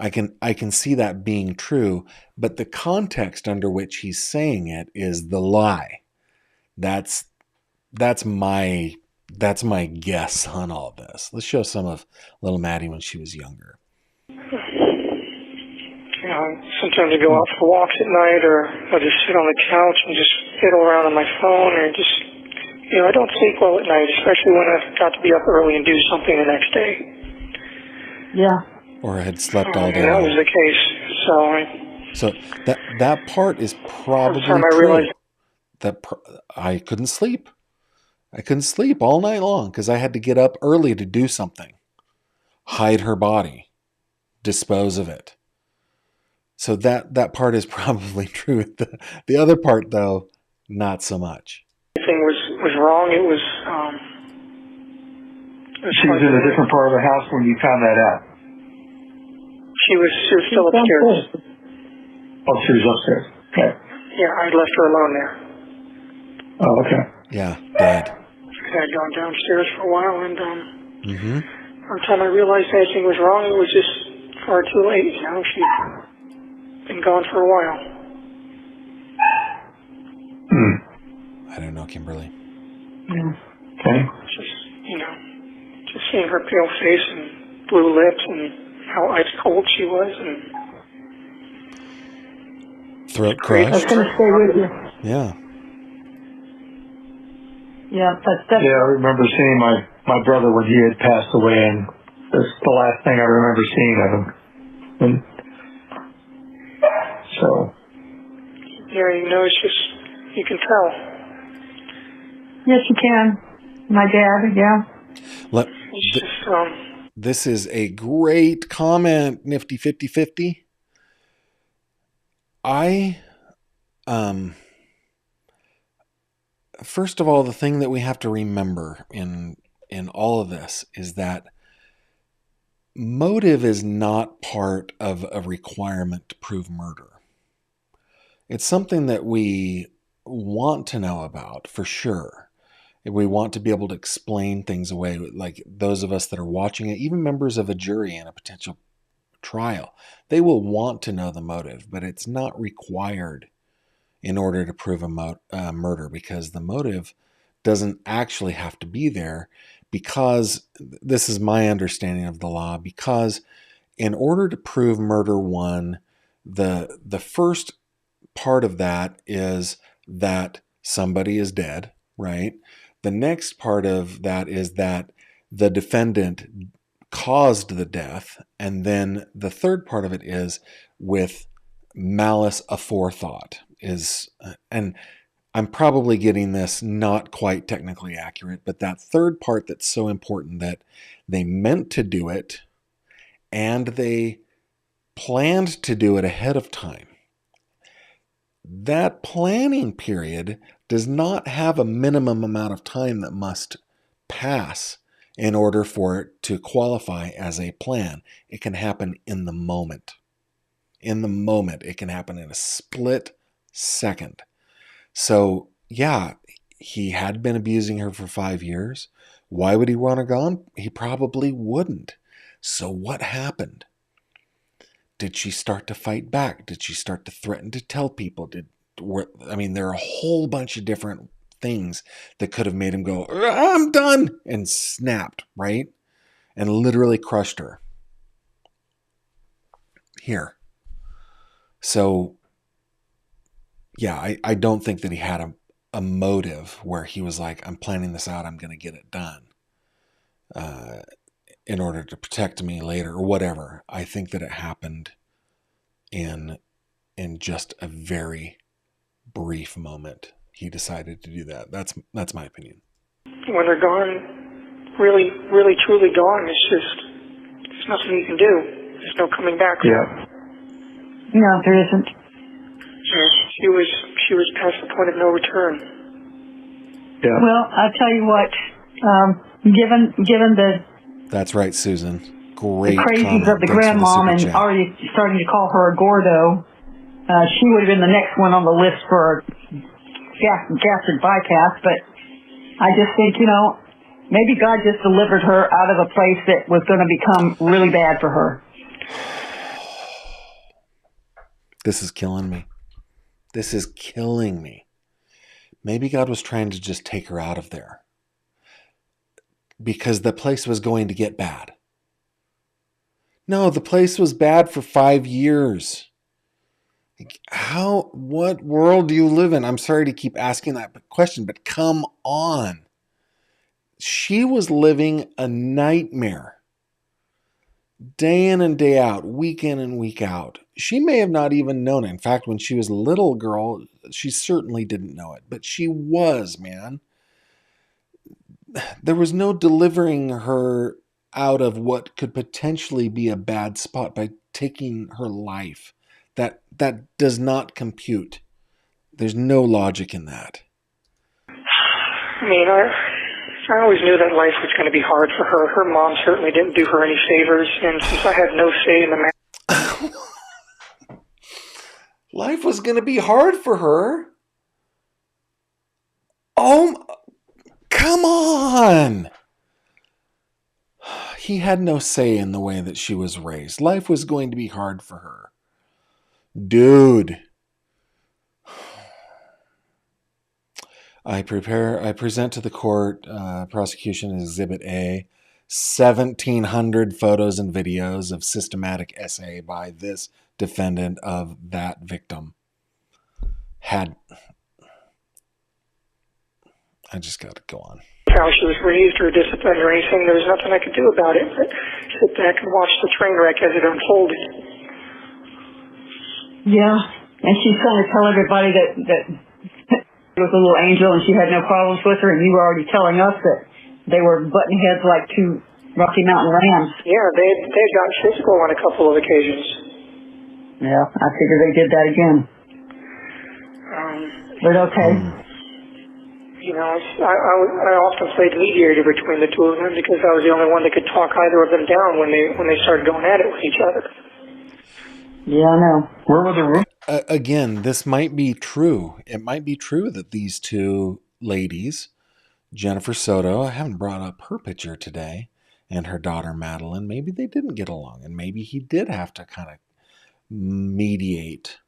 I can see that being true, but the context under which he's saying it is the lie. That's my guess on all this. Let's show some of little Maddie when she was younger. Sometimes I go out for walks at night, or I'll just sit on the couch and just fiddle around on my phone, or just, I don't sleep well at night, especially when I've got to be up early and do something the next day. Yeah. Or had slept all day. That was the case. So that part is probably I true. realized I couldn't sleep. I couldn't sleep all night long because I had to get up early to do something. Hide her body. Dispose of it. So that part is probably true. The other part, though, not so much. Everything was wrong. It was. She was in a different part of the house when you found that out. She was still upstairs. Oh, she was upstairs. Okay. Yeah, I left her alone there. Oh, okay. Yeah, dead. I had gone downstairs for a while, and by the time I realized anything was wrong, it was just far too late. She'd been gone for a while. I don't know, Kimberly. Yeah. Okay. Just seeing her pale face and blue lips and how ice cold she was, and throat crush. I was going to stay with you. Yeah. Yeah, that's Yeah, I remember seeing my brother when he had passed away, and that's the last thing I remember seeing of him. And so. Yeah, it's just, you can tell. Yes, you can. My dad, yeah. This is a great comment, Nifty 5050. First of all, the thing that we have to remember in all of this is that motive is not part of a requirement to prove murder. It's something that we want to know about, for sure. We want to be able to explain things away, like those of us that are watching it, even members of a jury in a potential trial. They will want to know the motive, but it's not required in order to prove a murder, because the motive doesn't actually have to be there, because this is my understanding of the law, because in order to prove murder one, the first part of that is that somebody is dead, right? The next part of that is that the defendant caused the death. And then the third part of it is with malice aforethought and I'm probably getting this not quite technically accurate, but that third part that's so important, that they meant to do it and they planned to do it ahead of time. That planning period does not have a minimum amount of time that must pass in order for it to qualify as a plan. It can happen in the moment. In the moment, it can happen in a split second. So, yeah, he had been abusing her for 5 years. Why would he want her gone? He probably wouldn't. So what happened? Did she start to fight back? Did she start to threaten to tell people? There are a whole bunch of different things that could have made him go, I'm done, and snapped, right? And literally crushed her. Here. So, yeah, I don't think that he had a motive where he was like, I'm planning this out, I'm going to get it done in order to protect me later or whatever. I think that it happened in just a very brief moment. He decided to do that. That's my opinion. When they're gone, really, really, truly gone, there's nothing you can do. There's no coming back. Yeah. No, there isn't. She was past the point of no return. Yeah. Well, I'll tell you what. Given the. That's right, Susan. Great crazies comment. of the Thanks for grandmom super and chat. already starting to call her a Gordo. She would have been the next one on the list for gastric bypass, but I just think, maybe God just delivered her out of a place that was going to become really bad for her. This is killing me. This is killing me. Maybe God was trying to just take her out of there because the place was going to get bad. No, the place was bad for 5 years. What world do you live in? I'm sorry to keep asking that question, but come on. She was living a nightmare. Day in and day out, week in and week out. She may have not even known it. In fact, when she was a little girl, she certainly didn't know it. But she was, man. There was no delivering her out of what could potentially be a bad spot by taking her life. That does not compute. There's no logic in that. I mean, I always knew that life was going to be hard for her. Her mom certainly didn't do her any favors, and since I had no say in the matter... Life was going to be hard for her? Oh, come on! He had no say in the way that she was raised. Life was going to be hard for her. Dude. I present to the court, prosecution Exhibit A, 1,700 photos and videos of systematic SA by this defendant of that victim. I just got to go on. How she was raised or disciplined or anything, there was nothing I could do about it but sit back and watch the train wreck as it unfolded. Yeah, and she's trying to tell everybody that it was a little angel and she had no problems with her, and you were already telling us that they were butting heads like two Rocky Mountain rams. Yeah, they had gotten physical on a couple of occasions. Yeah, I figured they did that again. But okay. I often played mediator between the two of them because I was the only one that could talk either of them down when they started going at it with each other. Yeah, I know. Where were the rooms? Again, this might be true. It might be true that these two ladies, Jennifer Soto, I haven't brought up her picture today, and her daughter Madeline, maybe they didn't get along, and maybe he did have to kind of mediate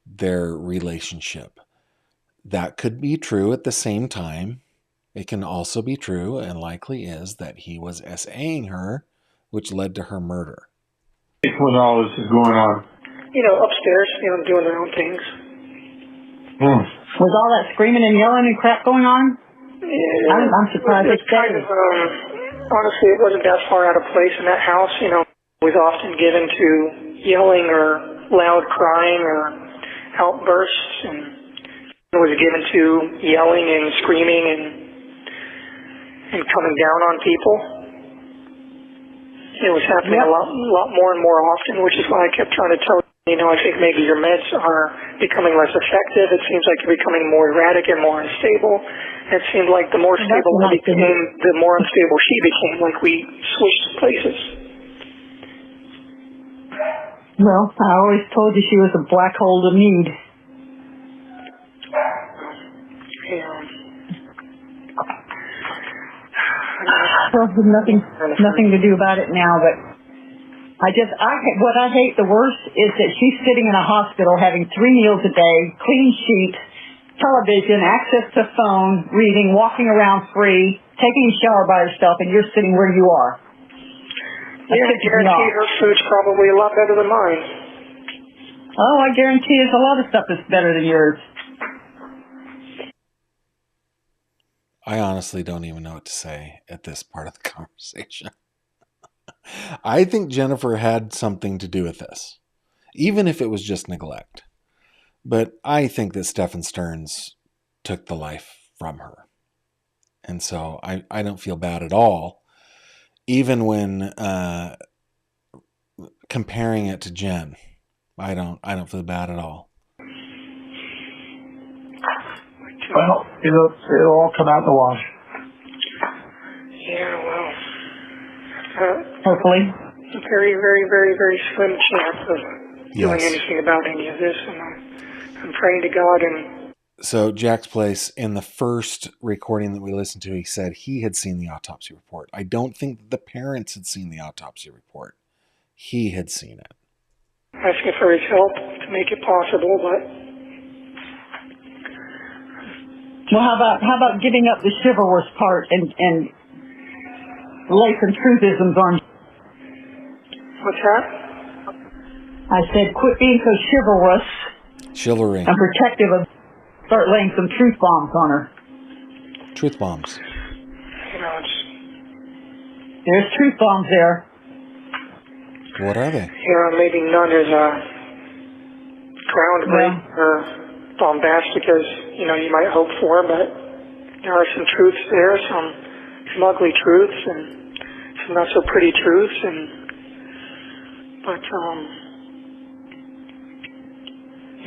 their relationship. That could be true. At the same time, it can also be true, and likely is, that he was SAing her, which led to her murder. When all this is going on? Upstairs, doing their own things. Was all that screaming and yelling and crap going on? Yeah, I'm surprised it kind of, honestly, it wasn't that far out of place in that house. Was often given to yelling or loud crying or outbursts, and was given to yelling and screaming and coming down on people. It was happening a lot more and more often, which is why I kept trying to tell I think maybe your meds are becoming less effective. It seems like you're becoming more erratic and more unstable. It seemed like the more stable I became, the more unstable she became, like we switched places. Well, I always told you she was a black hole to need. Yeah. Well, nothing to do about it now, but what I hate the worst is that she's sitting in a hospital having 3 meals a day, clean sheets, television, access to phone, reading, walking around free, taking a shower by herself, and you're sitting where you are. Yeah, I guarantee her food's probably a lot better than mine. Oh, I guarantee there's a lot of stuff that's better than yours. I honestly don't even know what to say at this part of the conversation. I think Jennifer had something to do with this, even if it was just neglect. But I think that Stephan Stearns took the life from her. And so I don't feel bad at all, even when comparing it to Jen. I don't feel bad at all. Well, it'll all come out in the wash. Yeah, well, hopefully. A very, very, very, very slim chance of doing Yes. anything about any of this, and I'm praying to God. And So Jack's Place, in the first recording that we listened to, he said he had seen the autopsy report. I don't think that the parents had seen the autopsy report. He had seen it. asking for his help to make it possible, but Well, how about giving up the chivalrous part and lay some truthisms on? what's that? I said, quit being so chivalrous Chivalry. and protective of. Start laying some truth bombs on her. Truth bombs. You know, it's, There's truth bombs there. What are they? maybe none as groundbreaking or bombastic as, you might hope for, but there are some truths there, some ugly truths and some not so pretty truths, but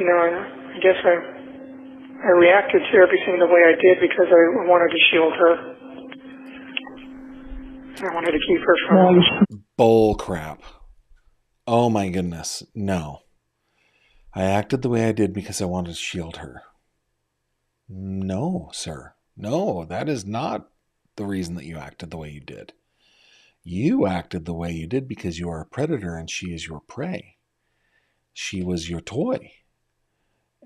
I guess I reacted to everything the way I did because I wanted to shield her. I wanted to keep her from... Bull crap. Oh my goodness. No. I acted the way I did because I wanted to shield her. No, sir. No, that is not the reason that you acted the way you did. You acted the way you did because you are a predator and she is your prey. She was your toy.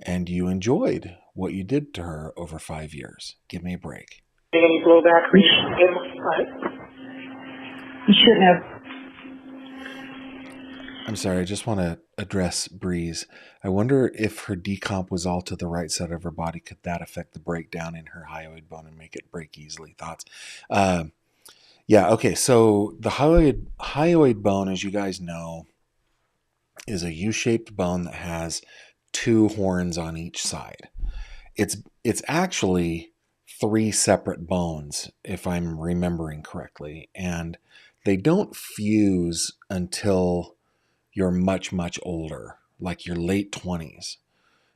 And you enjoyed what you did to her over 5 years. Give me a break. Any blowback from him, but... You shouldn't have. I'm sorry, I just want to address Breeze. I wonder if her decomp was all to the right side of her body. Could that affect the breakdown in her hyoid bone and make it break easily? Thoughts? Yeah, okay, so the hyoid bone, as you guys know, is a U-shaped bone that has 2 horns on each side. It's actually 3 separate bones, if I'm remembering correctly, and they don't fuse until you're much, much older, like your late 20s.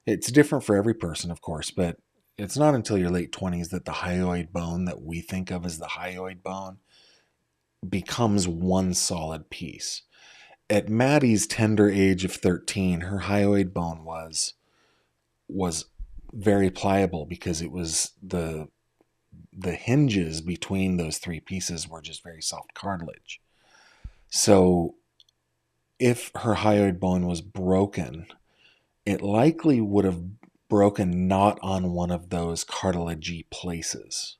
It's different for every person, of course, but it's not until your late 20s that the hyoid bone that we think of as the hyoid bone becomes one solid piece. At Maddie's tender age of 13, her hyoid bone was very pliable because it was the hinges between those 3 pieces were just very soft cartilage. So if her hyoid bone was broken, it likely would have broken not on one of those cartilagey places.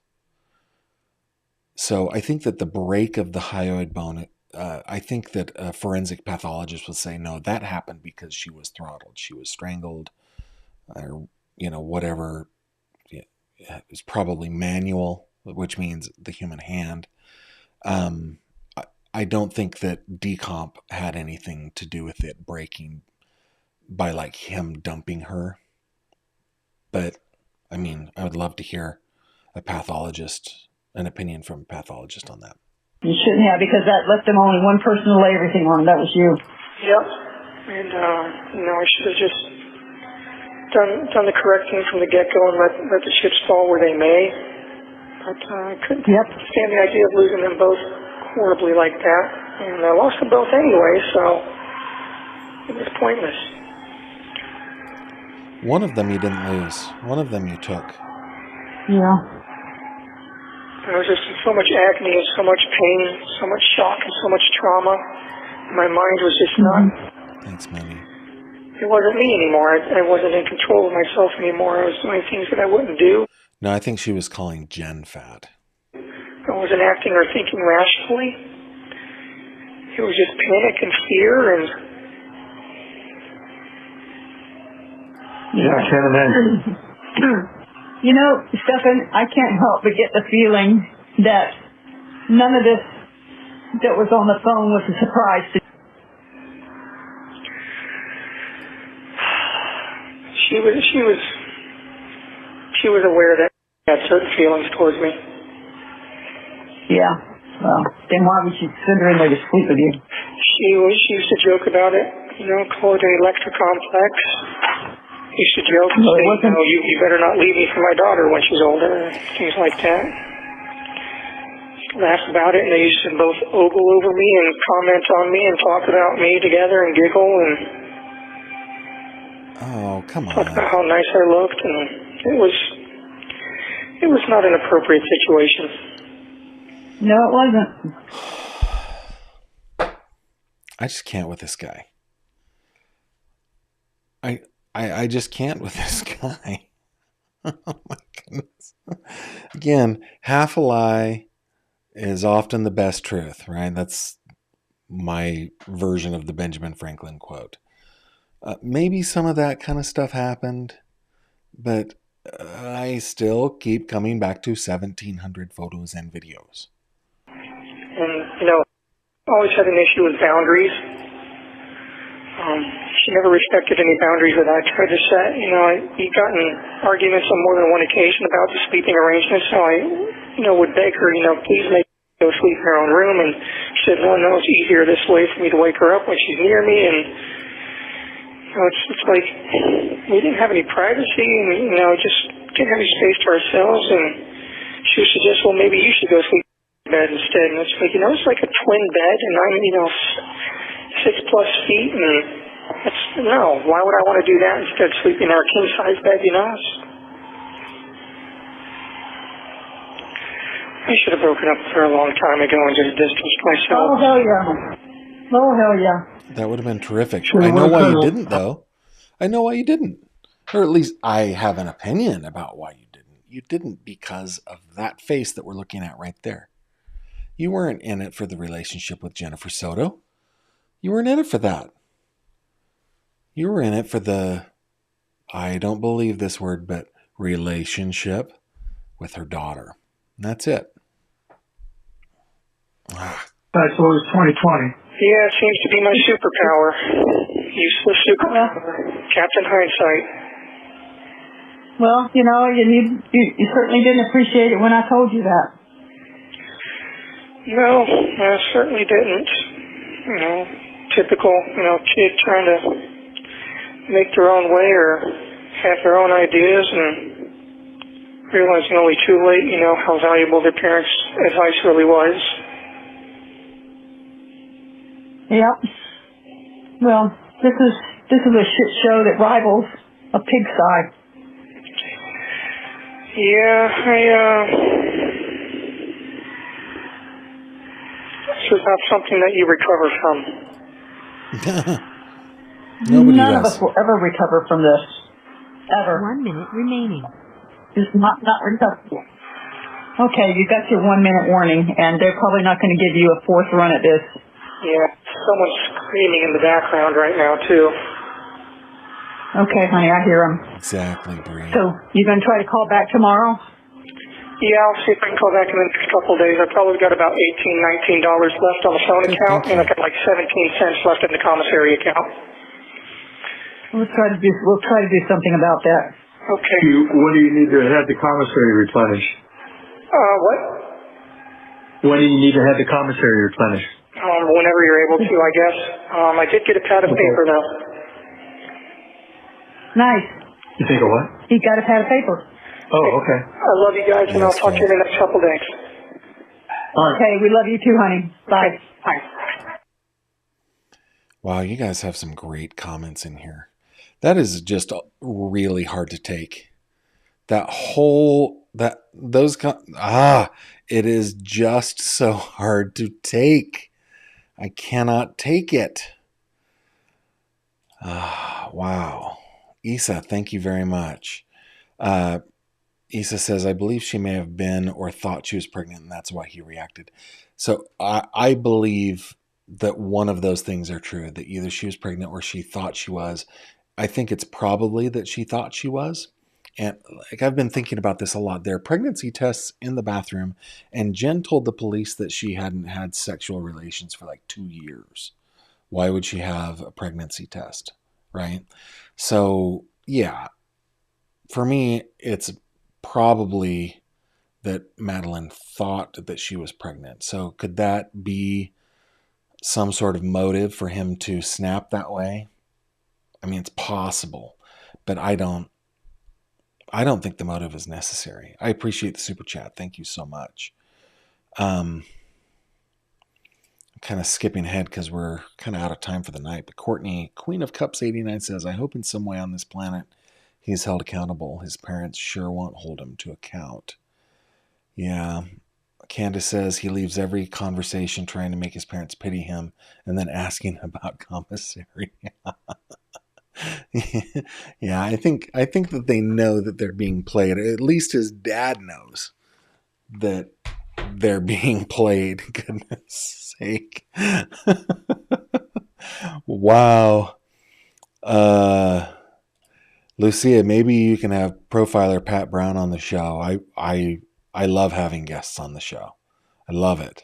So I think that the break of the hyoid bone, I think that a forensic pathologist would say, no, that happened because she was throttled. She was strangled or, whatever. It's probably manual, which means the human hand. I don't think that decomp had anything to do with it breaking by like him dumping her. But I mean, I would love to hear an opinion from a pathologist on that. You shouldn't have, because that left them only one person to lay everything on. That was you. Yep. And, I should have just done the correct thing from the get-go and let the chips fall where they may. But I couldn't stand the idea of losing them both horribly like that. And I lost them both anyway, so it was pointless. One of them you didn't lose. One of them you took. Yeah. There was just so much agony and so much pain, so much shock and so much trauma. My mind was just not... Thanks, Mandy. It wasn't me anymore. I wasn't in control of myself anymore. I was doing things that I wouldn't do. No, I think she was calling Jen fat. I wasn't acting or thinking rationally. It was just panic and fear and... Yeah, I can't imagine. Stephan, I can't help but get the feeling that none of this that was on the phone was a surprise to you. She was aware that I had certain feelings towards me. Yeah. Well, then why would she send her in there to sleep with you? She used to joke about it, call it an electrocomplex. Used to joke and say, you better not leave me for my daughter when she's older, things like that. laugh about it, and they used to both ogle over me and comment on me and talk about me together and giggle and Oh, come talk on. about how nice I looked, and it was not an appropriate situation. No, it wasn't. I just can't with this guy. I just can't with this guy. Oh my goodness. Again, half a lie is often the best truth, right? That's my version of the Benjamin Franklin quote. Maybe some of that kind of stuff happened, but I still keep coming back to 1,700 photos and videos. And, I always had an issue with boundaries. She never respected any boundaries that I tried to set. We got in arguments on more than one occasion about the sleeping arrangements, so I, would beg her, please make her go sleep in her own room, and she said, no, it's easier this way for me to wake her up when she's near me, and, it's like we didn't have any privacy, and, just didn't have any space to ourselves, and she would suggest, well, maybe you should go sleep in bed instead, and it's like, it's like a twin bed, and I'm, 6+ feet, and why would I want to do that instead of sleeping in our king-size bed, I should have broken up with her a long time ago and just distanced myself. Oh, hell yeah. Oh, hell yeah. That would have been terrific. I know why you didn't, though. I know why you didn't. Or at least I have an opinion about why you didn't. You didn't because of that face that we're looking at right there. You weren't in it for the relationship with Jennifer Soto. You weren't in it for that. You were in it for the, I don't believe this word, but relationship with her daughter. And that's it. That's always 2020. Yeah, it seems to be my superpower. Useless superpower. Captain Hindsight. Well, you certainly didn't appreciate it when I told you that. No, I certainly didn't. Typical, kid trying to make their own way or have their own ideas and realizing only too late, how valuable their parents' advice really was. Yep. Well, this is a shit show that rivals a pigsty. Yeah, this is not something that you recover from. Nobody None of does. us will ever recover from this. Ever. 1 minute remaining. It's not recoverable. Okay, you got your 1 minute warning, and they're probably not going to give you a fourth run at this. Yeah, someone's screaming in the background right now, too. Okay, honey, I hear them. Exactly, Bree. So, you going to try to call back tomorrow? Yeah, I'll see if I can call back in the next couple of days. I've probably got about $18, $19 left on the phone account, and I've got like 17 cents left in the commissary account. We'll try to do something about that. Okay. When do you need to have the commissary replenished? What? When do you need to have the commissary replenished? Whenever you're able to, I guess. I did get a pad of paper, though. Nice. You think of what? He got a pad of paper. Oh, okay. I love you guys, and I'll talk to you in the next couple of days. All right. Okay, we love you too, honey. Bye. Bye. Wow, you guys have some great comments in here. That is just really hard to take. It is just so hard to take. I cannot take it. Wow. Isa, thank you very much. Isa says, I believe she may have been or thought she was pregnant, and that's why he reacted. So I believe that one of those things are true, that either she was pregnant or she thought she was. I think it's probably that she thought she was. And like I've been thinking about this a lot. There are pregnancy tests in the bathroom, and Jen told the police that she hadn't had sexual relations for like 2 years. Why would she have a pregnancy test, right? So, yeah, for me, it's probably that Madeline thought that she was pregnant. So could that be some sort of motive for him to snap that way? I mean, it's possible, but I don't think the motive is necessary. I appreciate the super chat. Thank you so much. I'm kind of skipping ahead because we're kind of out of time for the night. But Courtney, Queen of Cups 89, says, I hope in some way on this planet he's held accountable. His parents sure won't hold him to account. Yeah. Candace says he leaves every conversation trying to make his parents pity him and then asking about commissary. Yeah, I think that they know that they're being played. At least his dad knows that they're being played. Goodness sake. Wow. Lucia, maybe you can have profiler Pat Brown on the show. I love having guests on the show. I love it.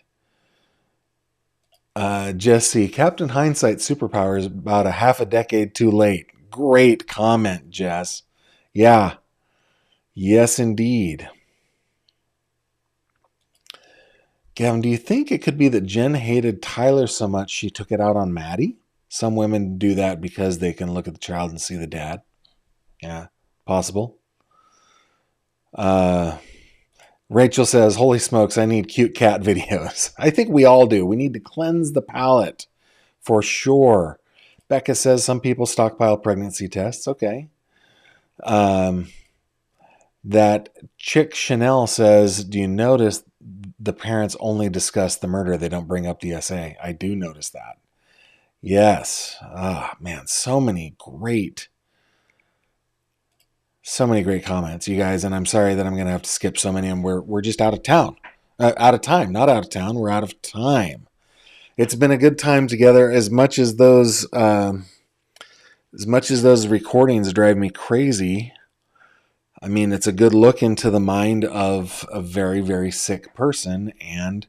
Jesse, Captain Hindsight superpower is about a half a decade too late. Great comment, Jess. Yeah. Yes, indeed. Gavin, do you think it could be that Jen hated Tyler so much she took it out on Maddie? Some women do that because they can look at the child and see the dad. Yeah, possible. Rachel says, holy smokes, I need cute cat videos. I think we all do. We need to cleanse the palate for sure. Becca says some people stockpile pregnancy tests. Okay. That chick Chanel says, do you notice the parents only discuss the murder? They don't bring up the essay. I do notice that. Yes. Man, so many great comments, you guys. And I'm sorry that I'm going to have to skip so many. And we're just out of town, out of time, not out of town. We're out of time. It's been a good time together. As much as those recordings drive me crazy. I mean, it's a good look into the mind of a very, very sick person and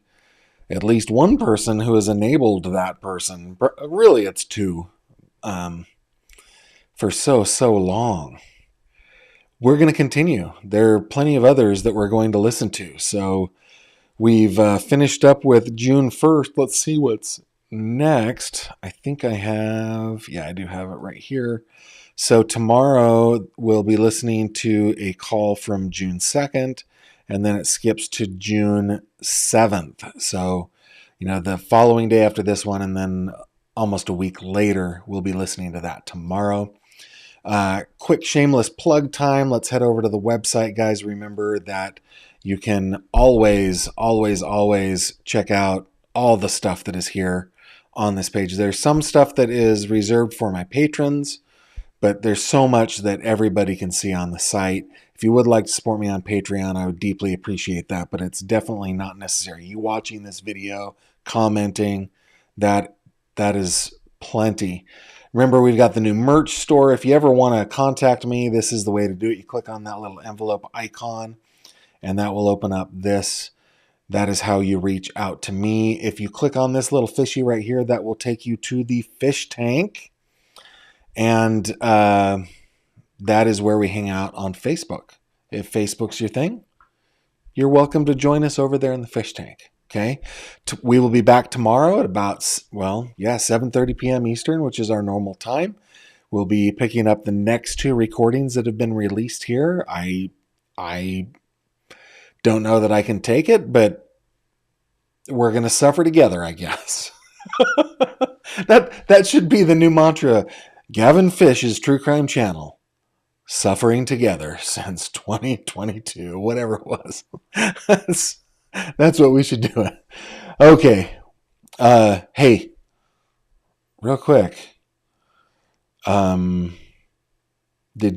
at least one person who has enabled that person. Really, it's two, for so long. We're going to continue. There are plenty of others that we're going to listen to. So we've finished up with June 1st. Let's see what's next. I think I have, I do have it right here. So tomorrow we'll be listening to a call from June 2nd, and then it skips to June 7th. So, the following day after this one, and then almost a week later, we'll be listening to that tomorrow. Quick shameless plug time. Let's head over to the website, guys. Remember that you can always check out all the stuff that is here on this page. There's some stuff that is reserved for my patrons, but there's so much that everybody can see on the site. If you would like to support me on Patreon, I would deeply appreciate that, but it's definitely not necessary. You watching this video, commenting, that is plenty. Remember, we've got the new merch store. If you ever want to contact me, this is the way to do it. You click on that little envelope icon, and that will open up this. That is how you reach out to me. If you click on this little fishy right here, that will take you to the fish tank. And that is where we hang out on Facebook. If Facebook's your thing, you're welcome to join us over there in the fish tank. Okay. We will be back tomorrow at about, 7:30 p.m. Eastern, which is our normal time. We'll be picking up the next two recordings that have been released here. I don't know that I can take it, but we're going to suffer together, I guess. That should be the new mantra. Gavin Fish's True Crime Channel, suffering together since 2022, whatever it was. That's what we should do. Okay. Hey, real quick. Did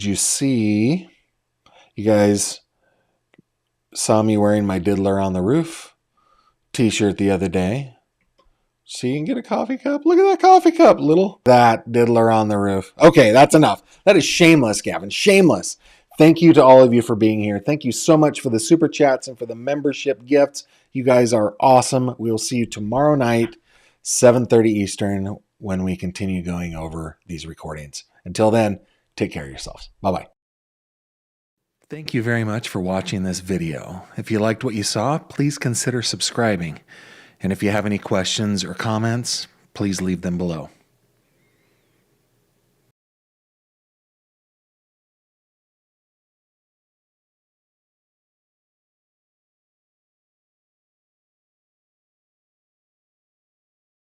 you see, you guys saw me wearing my Diddler on the Roof t-shirt the other day? So you can get a coffee cup. Look at that coffee cup, that Diddler on the Roof. Okay, that's enough. That is shameless, Gavin. Shameless. Thank you to all of you for being here. Thank you so much for the super chats and for the membership gifts. You guys are awesome. We will see you tomorrow night, 7:30 Eastern, when we continue going over these recordings. Until then, take care of yourselves. Bye-bye. Thank you very much for watching this video. If you liked what you saw, please consider subscribing. And if you have any questions or comments, please leave them below.